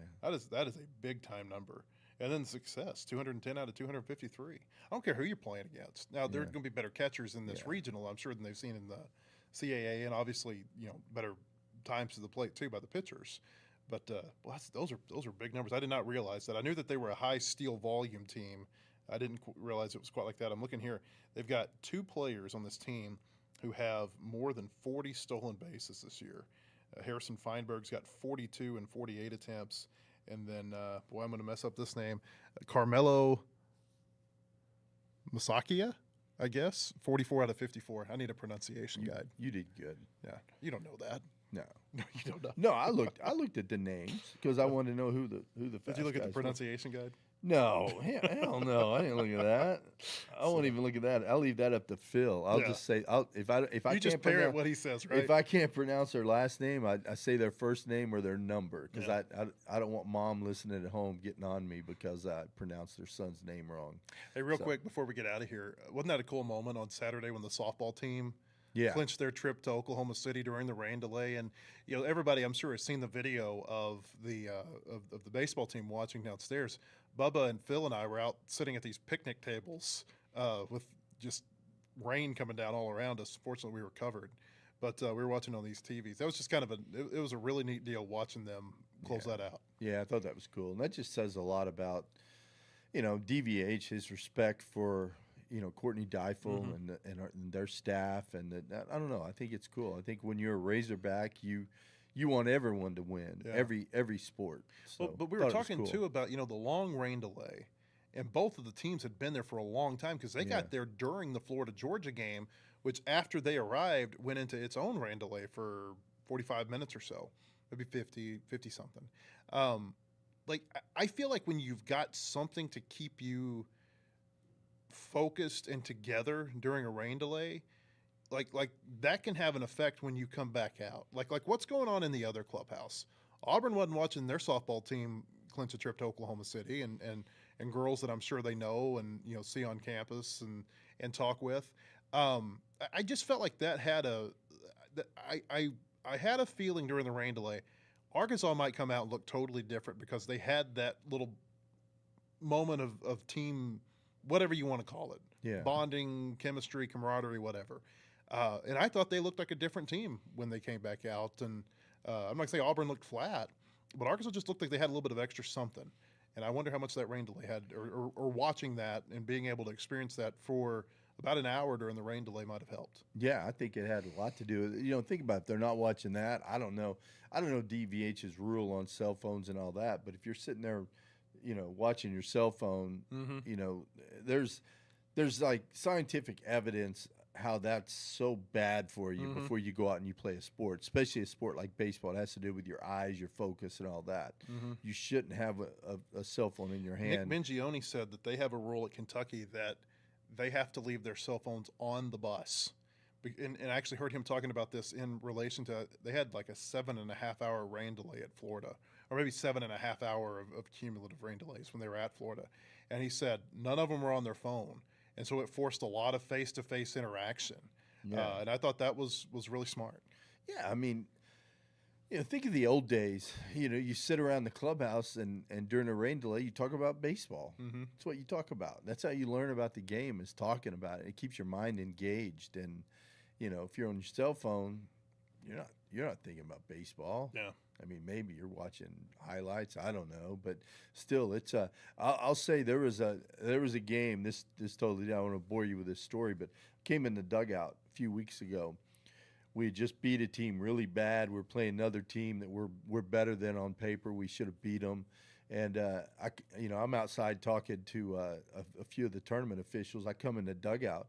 That is a big time number. And then success, 210 out of 253. I don't care who you're playing against. Now, there are going to be better catchers in this regional, I'm sure, than they've seen in the CAA, and obviously, better times to the plate, too, by the pitchers. But those are big numbers. I did not realize that. I knew that they were a high steal volume team. I didn't realize it was quite like that. I'm looking here. They've got 2 players on this team who have more than 40 stolen bases this year. Harrison Feinberg's got 42 and 48 attempts. And then, I'm going to mess up this name, Carmelo Masakia, I guess, 44 out of 54. I need a pronunciation guide. You did good. Yeah, you don't know that. No. No, you don't know. No, I looked at the names because I wanted to know who the fast Did you look at the guys were. pronunciation guide? No, hell no, I didn't look at that. I won't even look at that. I'll leave that up to Phil. I'll just say if I You can't just parrot what he says, right? if I can't pronounce their last name, I say their first name or their number because I don't want mom listening at home getting on me because I pronounced their son's name wrong. Hey, real quick before we get out of here, wasn't that a cool moment on Saturday when the softball team Yeah, clinched their trip to Oklahoma City during the rain delay? And everybody, I'm sure, has seen the video of the of the baseball team watching downstairs. Bubba and Phil and I were out sitting at these picnic tables with just rain coming down all around us. Fortunately, we were covered, but we were watching on these TVs. That was just kind of it was a really neat deal watching them close that out. Yeah, I thought that was cool, and that just says a lot about DVH, his respect for Courtney Deifel and their staff, and I don't know. I think it's cool. I think when you're a Razorback, you want everyone to win, every sport. So, but we were talking too about the long rain delay, and both of the teams had been there for a long time because they got there during the Florida Georgia game, which after they arrived went into its own rain delay for 45 minutes or so, maybe 50 something. I feel like when you've got something to keep you focused and together during a rain delay, like that can have an effect when you come back out. Like what's going on in the other clubhouse? Auburn wasn't watching their softball team clinch a trip to Oklahoma City, and girls that I'm sure they know and see on campus and talk with. I just felt like that had I had a feeling during the rain delay, Arkansas might come out and look totally different because they had that little moment of team, whatever you want to call it, Yeah. bonding, chemistry, camaraderie, whatever. And I thought they looked like a different team when they came back out. And I'm not going to say Auburn looked flat, but Arkansas just looked like they had a little bit of extra something. And I wonder how much that rain delay had, or watching that and being able to experience that for about an hour during the rain delay might have helped. Yeah, I think it had a lot to do with it. Think about it. If they're not watching that. I don't know DVH's rule on cell phones and all that, but if you're sitting there, watching your cell phone, there's like scientific evidence how that's so bad for you before you go out and you play a sport, especially a sport like baseball. It has to do with your eyes, your focus, and all that. You shouldn't have a cell phone in your hand. Nick Mingione said that they have a rule at Kentucky that they have to leave their cell phones on the bus. And I actually heard him talking about this in relation to, they had like a 7.5 hour rain delay at Florida, or maybe 7.5 hour of cumulative rain delays when they were at Florida. And he said none of them were on their phone. And so it forced a lot of face-to-face interaction. Yeah. And I thought that was really smart. Yeah, I mean, think of the old days. You sit around the clubhouse and during a rain delay, you talk about baseball. That's what you talk about. That's how you learn about the game, is talking about it. It keeps your mind engaged. And, if you're on your cell phone, you're not thinking about baseball. Yeah. I mean, maybe you're watching highlights. I don't know, but still, it's I'll say there was a game. This totally. I don't want to bore you with this story, but came in the dugout a few weeks ago. We had just beat a team really bad. We're playing another team that we're better than on paper. We should have beat them. And I'm outside talking to a few of the tournament officials. I come in the dugout,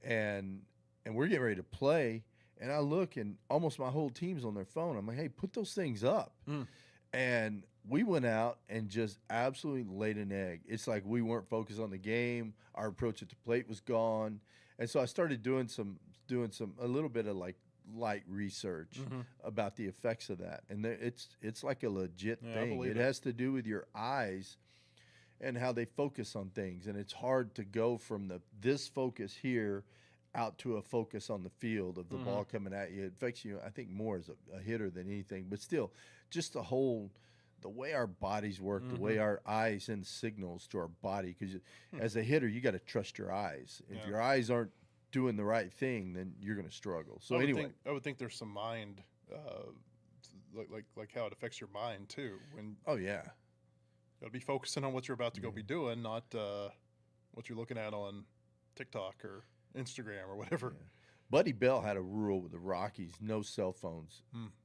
and we're getting ready to play. And I look, and almost my whole team's on their phone. I'm like, hey, put those things up. And we went out and just absolutely laid an egg. It's like we weren't focused on the game. Our approach at the plate was gone. And so I started doing a little bit of like light research about the effects of that. And it's like a legit thing. It has to do with your eyes and how they focus on things. And it's hard to go from this focus here out to a focus on the field of the ball coming at you. It affects you, I think, more as a hitter than anything. But still, just the way our bodies work, the way our eyes send signals to our body. Because as a hitter, you got to trust your eyes. If your eyes aren't doing the right thing, then you're going to struggle. So I would think there's some mind, like how it affects your mind too. Oh yeah, you got to be focusing on what you're about to go be doing, not what you're looking at on TikTok or Instagram or whatever. Yeah. Buddy Bell had a rule with the Rockies: no cell phones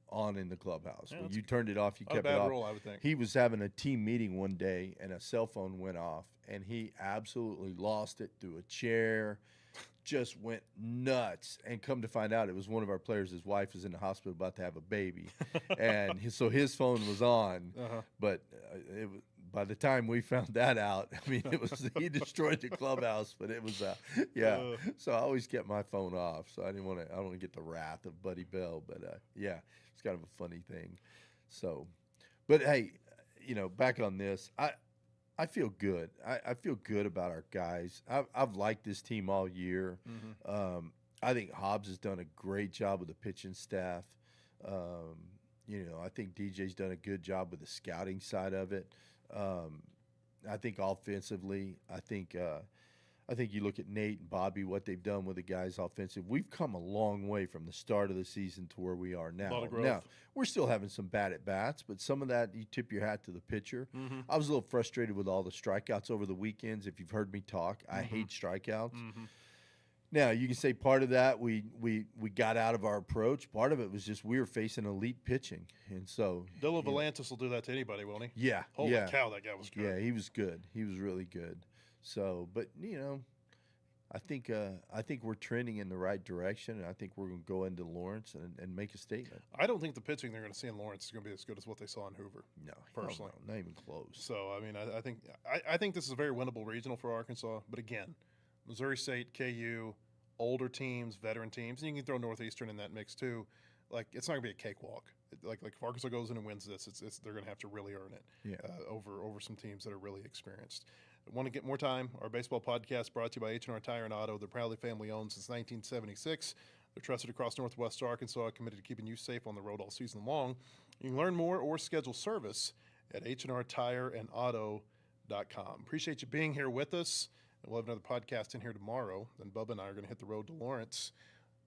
on in the clubhouse. Yeah, when you turned it off, you kept it off. Not a bad rule, I would think. He was having a team meeting one day, and a cell phone went off, and he absolutely lost it, threw a chair, just went nuts. And come to find out, it was one of our players. His wife was in the hospital about to have a baby, and so his phone was on. But by the time we found that out, I mean, he destroyed the clubhouse. But it was So I always kept my phone off, so I don't want to get the wrath of Buddy Bell. But it's kind of a funny thing. So, but hey, back on this, I feel good. I feel good about our guys. I've liked this team all year. I think Hobbs has done a great job with the pitching staff. I think DJ's done a good job with the scouting side of it. I think offensively, I think you look at Nate and Bobby, what they've done with the guys offensive. We've come a long way from the start of the season to where we are now. A lot of growth. Now, we're still having some bad at bats, but some of that you tip your hat to the pitcher. I was a little frustrated with all the strikeouts over the weekends. If you've heard me talk, I hate strikeouts. Now, you can say part of that we got out of our approach. Part of it was just we were facing elite pitching. And so Dylan Volantis will do that to anybody, won't he? Yeah. Holy cow, that guy was good. Yeah, he was good. He was really good. So, but I think we're trending in the right direction, and I think we're going to go into Lawrence and make a statement. I don't think the pitching they're going to see in Lawrence is going to be as good as what they saw in Hoover. No, personally, not even close. So, I mean, I think this is a very winnable regional for Arkansas. But again, Missouri State, KU, older teams, veteran teams, and you can throw Northeastern in that mix too. Like, it's not gonna be a cakewalk. Like if Arkansas goes in and wins this, they're gonna have to really earn it. Yeah. Over some teams that are really experienced. Want to get more time? Our baseball podcast brought to you by H&R Tire and Auto. They're proudly family owned since 1976. They're trusted across Northwest Arkansas, committed to keeping you safe on the road all season long. You can learn more or schedule service at hrtireandauto.com. Appreciate you being here with us. And we'll have another podcast in here tomorrow. Then Bubba and I are going to hit the road to Lawrence